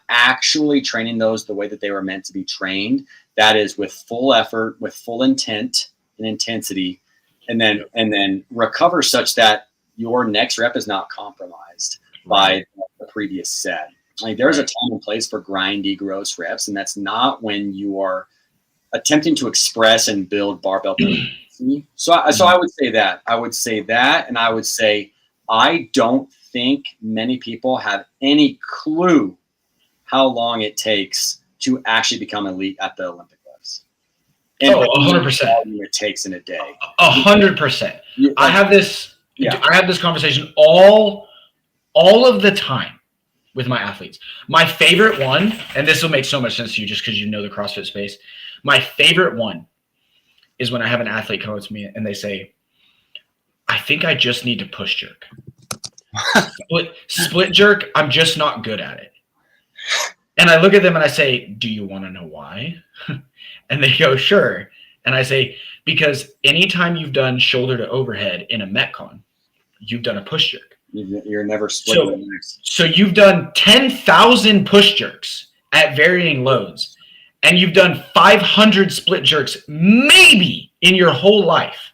actually training those the way that they were meant to be trained. That is with full effort, with full intent and intensity, and then recover such that your next rep is not compromised by the previous set. Like, there's a time and place for grindy, gross reps, and that's not when you are attempting to express and build barbell potency. So I would say that. And I would say I don't think many people have any clue how long it takes to actually become elite at the Olympic lifts. And 100%. It takes in a day. 100%. I have this conversation all of the time with my athletes. My favorite one, and this will make so much sense to you just because you know the CrossFit space. My favorite one is when I have an athlete come up to me and they say, I think I just need to push jerk. Split jerk, I'm just not good at it. And I look at them and I say, do you want to know why? And they go, sure. And I say, because anytime you've done shoulder to overhead in a Metcon, you've done a push jerk. You're never split. So you've done 10,000 push jerks at varying loads, and you've done 500 split jerks maybe in your whole life.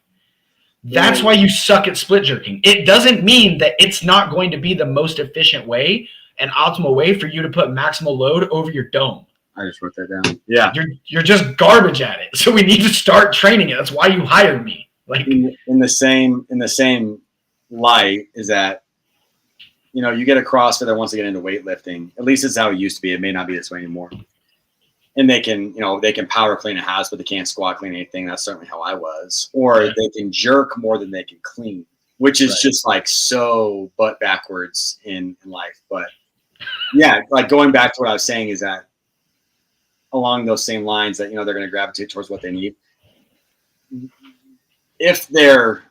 That's why you suck at split jerking. It doesn't mean that it's not going to be the most efficient way and optimal way for you to put maximal load over your dome. I just wrote that down. Yeah. You're just garbage at it. So we need to start training it. That's why you hired me. Like, in the same light is that, you get a CrossFit that wants to get into weightlifting. At least it's how it used to be. It may not be this way anymore. And they can power clean a house, but they can't squat clean anything. That's certainly how I was. Or they can jerk more than they can clean, which is just like so butt backwards in life. But Yeah, like going back to what I was saying is that along those same lines that, they're going to gravitate towards what they need. If they're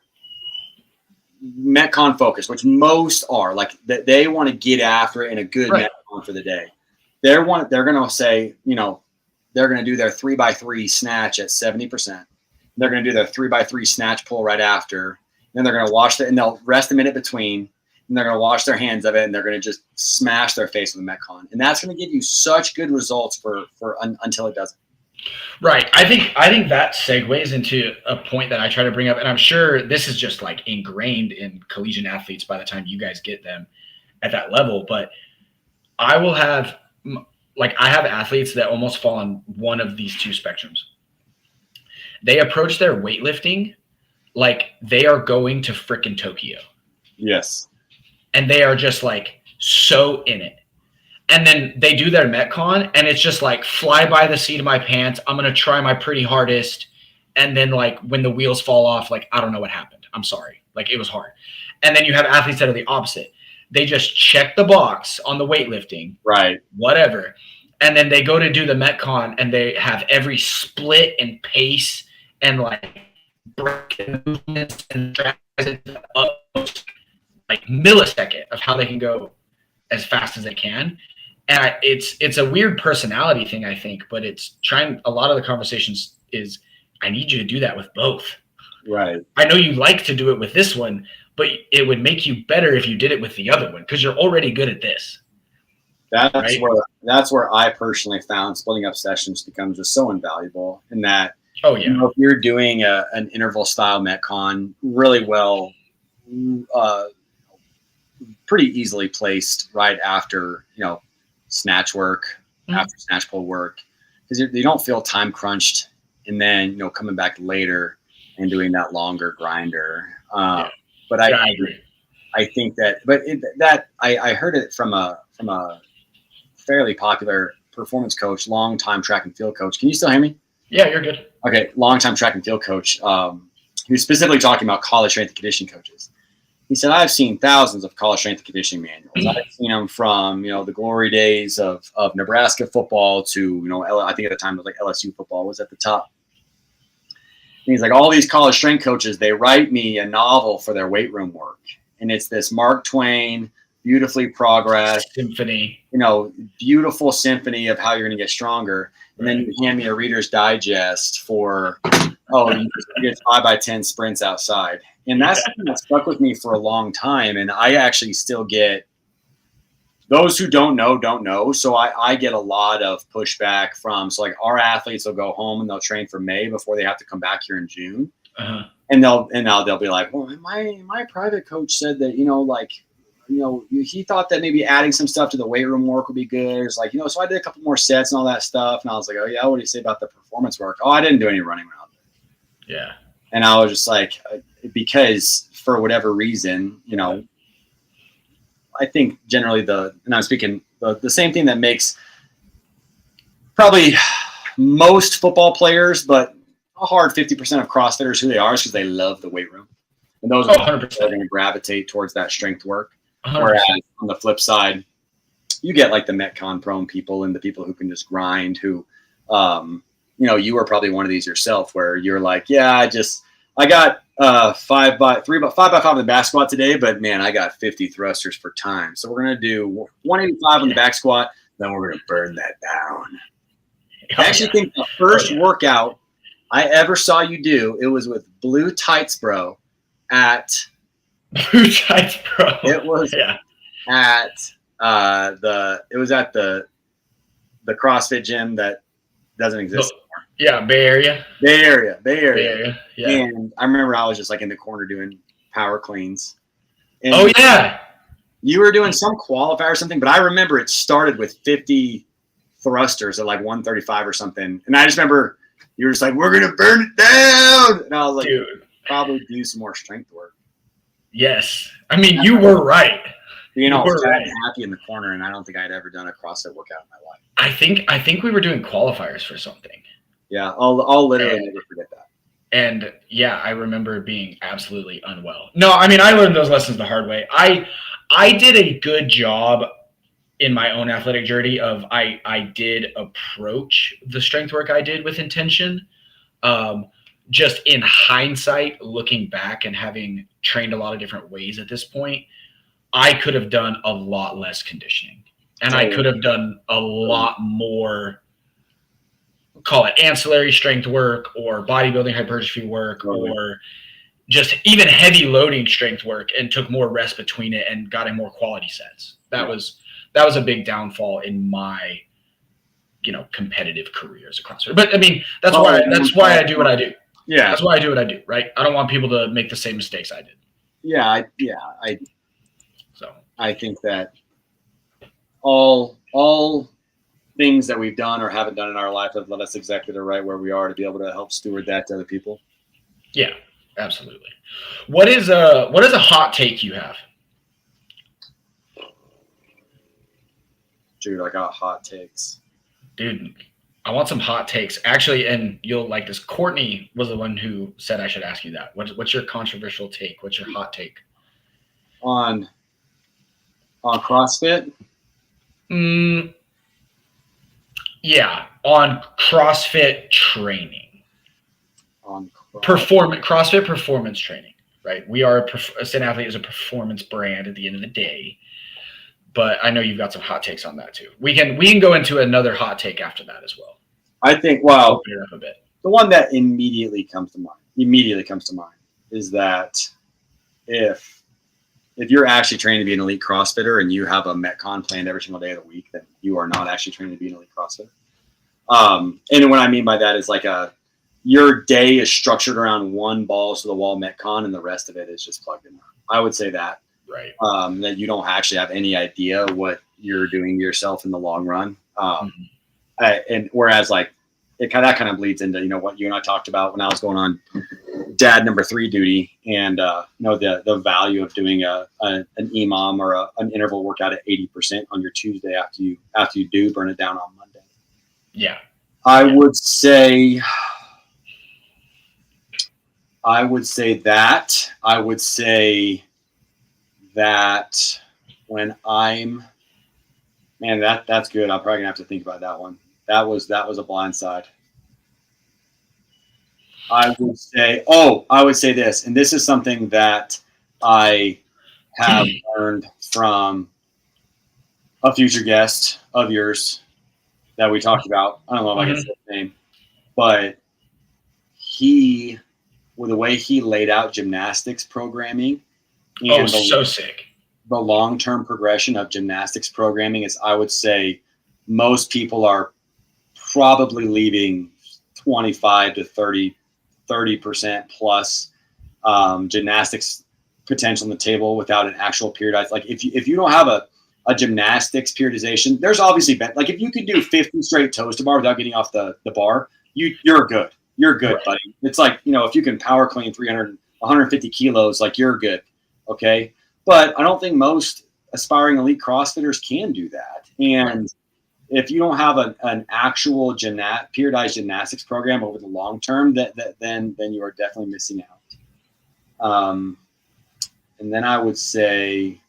Metcon focused, which most are, like that they want to get after it in a good Right. Metcon for the day. They're going to say, they're going to do their 3x3 snatch at 70%. They're going to do their 3x3 snatch pull right after. Then they're going to wash it, and they'll rest a minute between. And they're going to wash their hands of it, and they're going to just smash their face with a Metcon. And that's going to give you such good results until it doesn't. Right. I think that segues into a point that I try to bring up, and I'm sure this is just like ingrained in collegiate athletes by the time you guys get them at that level. But I will have I have athletes that almost fall on one of these two spectrums. They approach their weightlifting like they are going to frickin' Tokyo. Yes. And they are just like so in it. And then they do their Metcon, and it's just like fly by the seat of my pants. I'm going to try my pretty hardest. And then like when the wheels fall off, like, I don't know what happened. I'm sorry. Like it was hard. And then you have athletes that are the opposite. They just check the box on the weightlifting. Right. Whatever. And then they go to do the Metcon, and they have every split and pace and like break and movements and like millisecond of how they can go as fast as they can. And it's a weird personality thing, I think, but it's trying. A lot of the conversations is, I need you to do that with both. Right. I know you like to do it with this one, but it would make you better if you did it with the other one, because you're already good at this. That's where I personally found splitting up sessions becomes just so invaluable in that. Oh yeah. If you're doing an interval style Metcon really well, pretty easily placed right after, snatch work, after snatch pull work, because you don't feel time crunched, and then, coming back later and doing that longer grinder. But I agree. I think that, I heard it from a fairly popular performance coach, long-time track and field coach. Can you still hear me? Yeah, you're good. Okay, long-time track and field coach. He was specifically talking about college strength and conditioning coaches. He said, I've seen thousands of college strength and conditioning manuals. I've seen them from, the glory days of Nebraska football to, I think at the time it was like LSU football was at the top. And he's like, all these college strength coaches, they write me a novel for their weight room work. And it's this Mark Twain, beautifully progressed symphony, beautiful symphony of how you're going to get stronger. And then you hand me a Reader's Digest for, you get 5x10 sprints outside. And that's something that stuck with me for a long time. And I actually still get, those who don't know. So I get a lot of pushback from, so like our athletes will go home and they'll train for May before they have to come back here in June. Uh-huh. And now they'll be like, well, my private coach said that, he thought that maybe adding some stuff to the weight room work would be good. It's like, so I did a couple more sets and all that stuff. And I was like, oh yeah, what do you say about the performance work? Oh, I didn't do any running around there. Yeah. And I was just like, because for whatever reason, I think generally and I'm speaking the same thing that makes probably most football players, but a hard 50% of CrossFitters who they are is because they love the weight room. And those are going to gravitate towards that strength work. 100%. Whereas on the flip side, you get like the Metcon prone people and the people who can just grind who, you were probably one of these yourself where you're like, yeah, I got 5x5 on the back squat today, but man, I got 50 thrusters per time. So we're going to do 185 on the back squat. Then we're going to burn that down. I actually think the first workout I ever saw you do, it was with Blue Tights Bro at Blue Tights Bro. It was at the CrossFit gym that doesn't exist anymore. Yeah, Bay Area. Yeah. And I remember I was just like in the corner doing power cleans. And you were doing some qualifier or something, but I remember it started with 50 thrusters at like 135 or something. And I just remember you were just like, we're going to burn it down. And I was like, dude, probably do some more strength work. Yes. I mean, you were right. I was happy in the corner, and I don't think I'd ever done a CrossFit workout in my life. I think we were doing qualifiers for something. Yeah, I'll literally never forget that. And yeah, I remember being absolutely unwell. No, I mean, I learned those lessons the hard way. I did a good job in my own athletic journey of I did approach the strength work I did with intention. Just in hindsight, looking back and having trained a lot of different ways at this point, I could have done a lot less conditioning, and I could have done a lot more, call it ancillary strength work or bodybuilding hypertrophy work or just even heavy loading strength work, and took more rest between it and got in more quality sets. That was a big downfall in my, competitive career as a CrossFitter. But I mean, that's why I do what I do. Yeah. That's why I do what I do, right? I don't want people to make the same mistakes I did. Yeah. I think that all things that we've done or haven't done in our life have led us exactly to right where we are to be able to help steward that to other people. Yeah, absolutely. What is a hot take you have? Dude, I got hot takes. Dude, I want some hot takes. Actually, and you'll like this. Courtney was the one who said I should ask you that. What's your controversial take? What's your hot take? On CrossFit? Yeah, on CrossFit training. On CrossFit performance training, right? We are Ascent Athlete is a performance brand at the end of the day. But I know you've got some hot takes on that too. We can go into another hot take after that as well. I think, well, the one that immediately comes to mind is that if you're actually trained to be an elite CrossFitter and you have a Metcon planned every single day of the week, then you are not actually trained to be an elite CrossFitter. And what I mean by that is like your day is structured around one balls to the wall Metcon and the rest of it is just plugged in. I would say that. Right. That you don't actually have any idea what you're doing to yourself in the long run. And whereas like that kind of bleeds into, what you and I talked about when I was going on dad number 3 duty and, the value of doing an EMOM or an interval workout at 80% on your Tuesday after you do burn it down on Monday. Yeah. I would say that when that's good. I'm probably gonna have to think about that one. That was a blind side. I would say this, and this is something that I have learned from a future guest of yours that we talked about. I don't know if I can say his name, but with the way he laid out gymnastics programming. And so sick. The long-term progression of gymnastics programming is, I would say, most people are probably leaving 25 to 30% plus gymnastics potential on the table without an actual periodized. Like if you don't have a gymnastics periodization, there's obviously like if you could do 50 straight toes to bar without getting off the bar, you're good. You're good, buddy. It's like, if you can power clean 150 kilos, like you're good. Okay. But I don't think most aspiring elite CrossFitters can do that. And if you don't have an actual periodized gymnastics program over the long term, then you are definitely missing out. And then I would say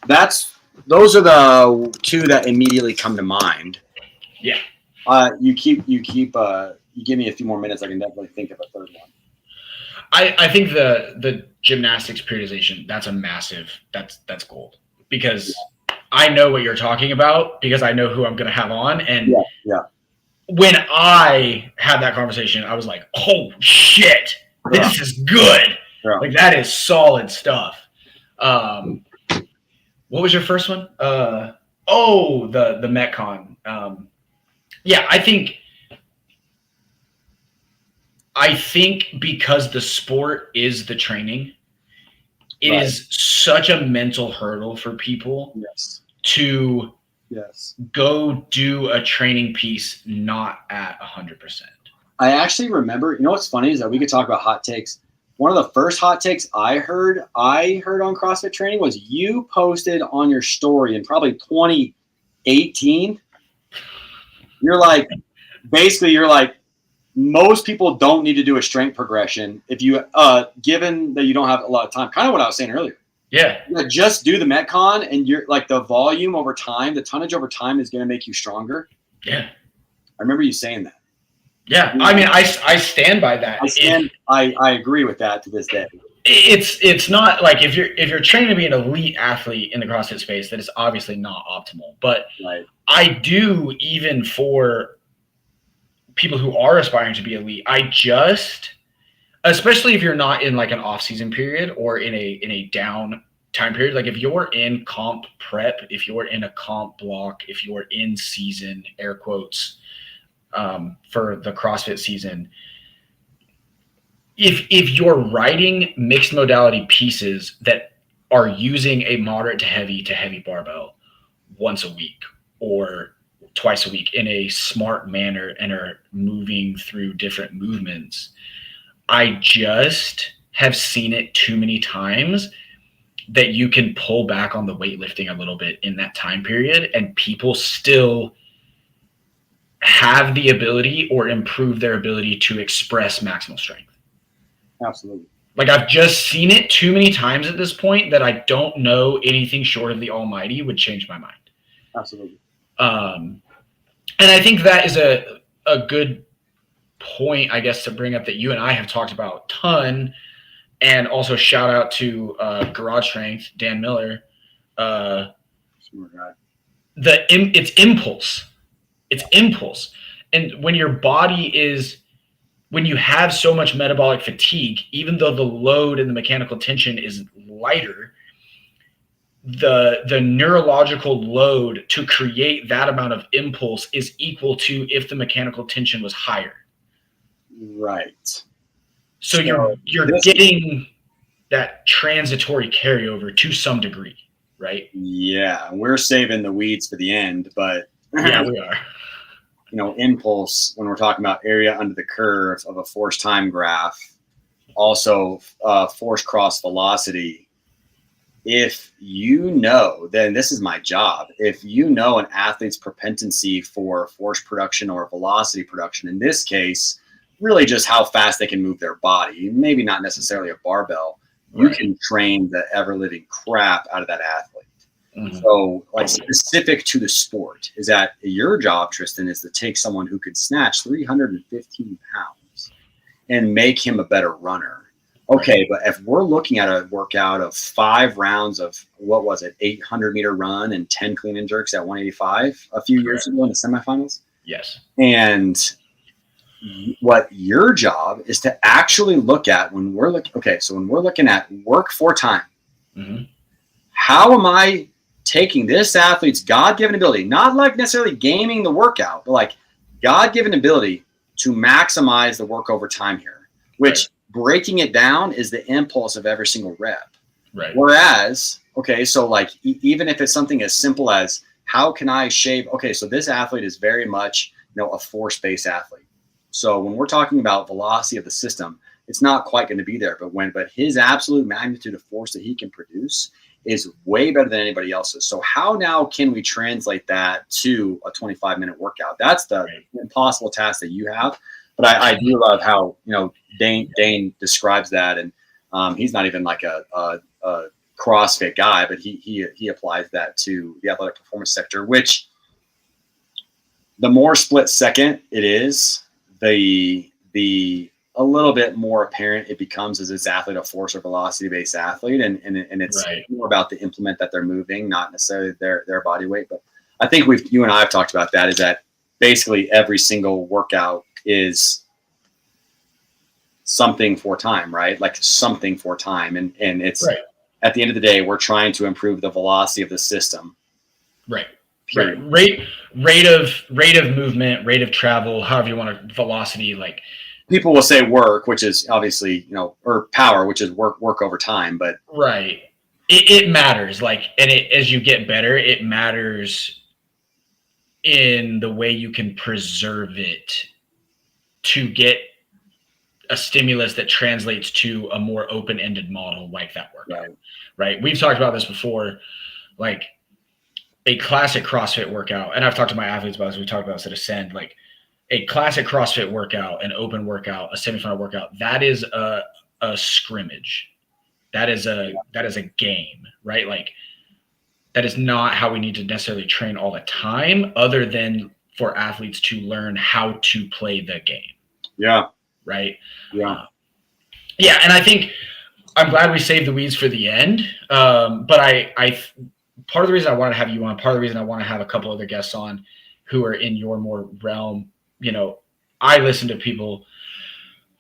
those are the 2 that immediately come to mind. Yeah. You give me a few more minutes, I can definitely think of a third one. I think the gymnastics periodization, that's gold, because I know what you're talking about because I know who I'm going to have on. And when I had that conversation, I was like, oh shit, this is good. Yeah. Like that is solid stuff. What was your first one? The Metcon. I think because the sport is the training, it is such a mental hurdle for people to go do a training piece not at 100%. I actually remember, what's funny is that we could talk about hot takes. One of the first hot takes I heard on CrossFit training was you posted on your story in probably 2018. You're like, most people don't need to do a strength progression if you, given that you don't have a lot of time. Kind of what I was saying earlier. Yeah. Just do the Metcon, and you're like the volume over time, the tonnage over time is going to make you stronger. Yeah. I remember you saying that. Yeah. I mean, I stand by that. I agree with that to this day. It's not like if you're training to be an elite athlete in the CrossFit space, that is obviously not optimal. But right. I do, even for people who are aspiring to be elite, especially if you're not in like an off-season period or in a down time period, like if you're in comp prep, if you're in a comp block, if you're in season, air quotes, for the CrossFit season, if you're writing mixed modality pieces that are using a moderate to heavy barbell once a week or twice a week in a smart manner and are moving through different movements, I just have seen it too many times that you can pull back on the weightlifting a little bit in that time period and people still have the ability or improve their ability to express maximal strength. Absolutely. Like I've just seen it too many times at this point that I don't know anything short of the almighty would change my mind. Absolutely. And I think that is a good point, I guess, to bring up that you and I have talked about a ton. And also shout out to Garage Strength, Dan Miller. It's impulse. It's impulse. And when your body when you have so much metabolic fatigue, even though the load and the mechanical tension is lighter, the neurological load to create that amount of impulse is equal to if the mechanical tension was higher. Right. So you're getting that transitory carryover to some degree, right? Yeah, we're saving the weeds for the end, but yeah, we are. Impulse, when we're talking about area under the curve of a force time graph, also force cross velocity. If then this is my job. If an athlete's propensity for force production or velocity production, in this case, really just how fast they can move their body, maybe not necessarily a barbell, you can train the ever living crap out of that athlete. Mm-hmm. So, like, specific to the sport, is that your job, Tristan, is to take someone who could snatch 315 pounds and make him a better runner. Okay, but if we're looking at a workout of 5 rounds of 800-meter run and 10 clean and jerks at 185 a few years ago in the semifinals? Yes. And what your job is to actually look at when we're looking at work for time, mm-hmm. How am I taking this athlete's God-given ability, not like necessarily gaming the workout, but like God-given ability to maximize the work over time here, which breaking it down is the impulse of every single rep. Right. Whereas, so like even if it's something as simple as how can I shave? Okay, so this athlete is very much a force-based athlete. So when we're talking about velocity of the system, it's not quite going to be there. But his absolute magnitude of force that he can produce is way better than anybody else's. So how now can we translate that to a 25-minute workout? That's the impossible task that you have. But I do love how Dane describes that, and he's not even like a CrossFit guy, but he applies that to the athletic performance sector. Which the more split second it is, the a little bit more apparent it becomes as this athlete a force or velocity based athlete, and it's more about the implement that they're moving, not necessarily their body weight. But I think you and I have talked about that, is that basically every single workout is something for time, right? Like something for time, and it's at the end of the day, we're trying to improve the velocity of the system. Right. Period. Rate of movement, rate of travel, however you want to, velocity. Like people will say work, which is obviously or power, which is work over time. But it matters. Like, and as you get better, it matters in the way you can preserve it to get a stimulus that translates to a more open-ended model like that workout. Right. We've talked about this before, like a classic CrossFit workout, and I've talked to my athletes about this. We talked about this at Ascend, like a classic CrossFit workout, an open workout, a semifinal workout. That is a scrimmage. that is a game, right? Like that is not how we need to necessarily train all the time, other than for athletes to learn how to play the game. Yeah. Right. Yeah. Yeah. And I think I'm glad we saved the weeds for the end. But I part of the reason I wanted to have you on, part of the reason I want to have a couple other guests on who are in your more realm, I listen to people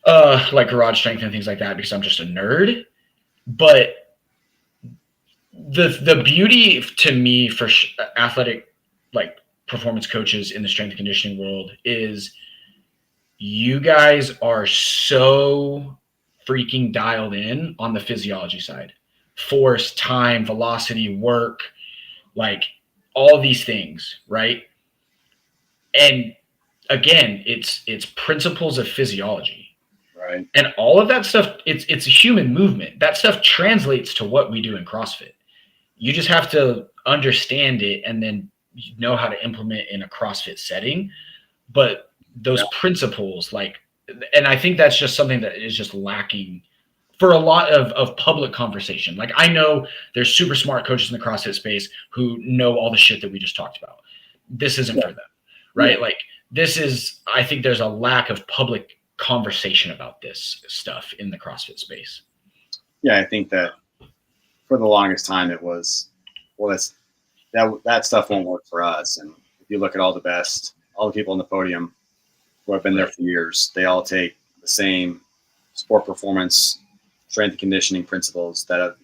like Garage Strength and things like that because I'm just a nerd. But the beauty to me for athletic like performance coaches in the strength and conditioning world is you guys are so freaking dialed in on the physiology side. Force, time, velocity, work, like all of these things, right? And again, it's principles of physiology. Right. And all of that stuff, it's a human movement. That stuff translates to what we do in CrossFit. You just have to understand it and then know how to implement in a CrossFit setting. But those principles, like, and I think that's just something that is just lacking for a lot of public conversation. Like, I know there's super smart coaches in the CrossFit space who know all the shit that we just talked about. This isn't for them, right? Like, I think there's a lack of public conversation about this stuff in the CrossFit space. Yeah, I think that for the longest time it was, well, that stuff won't work for us. And if you look at all the people on the podium who have been there for years, they all take the same sport performance, strength and conditioning principles that have,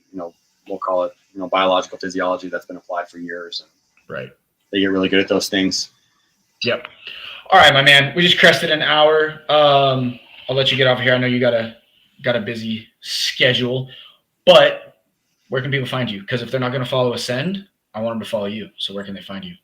we'll call it, biological physiology that's been applied for years. And right. They get really good at those things. Yep. All right, my man. We just crested an hour. I'll let you get off here. I know you got a busy schedule, but where can people find you? Because if they're not going to follow Ascend, I want them to follow you. So where can they find you?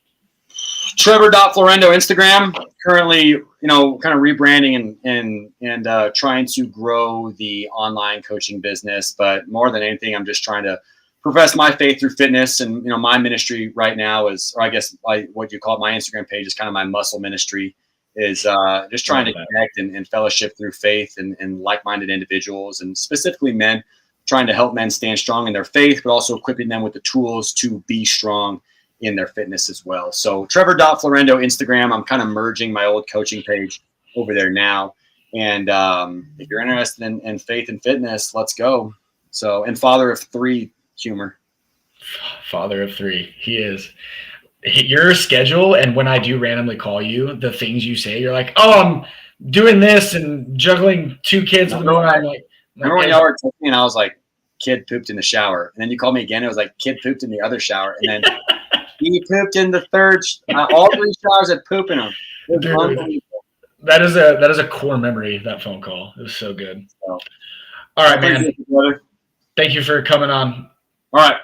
Trevor.Florendo Instagram. Currently, kind of rebranding and trying to grow the online coaching business. But more than anything, I'm just trying to profess my faith through fitness. And, my ministry right now is, or I guess what you call it, my Instagram page is kind of my muscle ministry, is just trying to connect and fellowship through faith and like-minded individuals, and specifically men, trying to help men stand strong in their faith, but also equipping them with the tools to be strong in their fitness as well. So Trevor.Florendo Instagram. I'm kind of merging my old coaching page over there now. And if you're interested in faith and fitness, let's go. So, and father of 3 humor. Father of 3. He is. Your schedule, and when I do randomly call you, the things you say, you're like, oh, I'm doing this and juggling 2 kids. Remember when y'all were texting and I was like, kid pooped in the shower. And then you called me again. It was like, kid pooped in the other shower. And then he pooped in the third. All 3 showers had poop in them. Dude, that is a core memory, that phone call. It was so good. So, all right, man. Thank you for coming on. All right.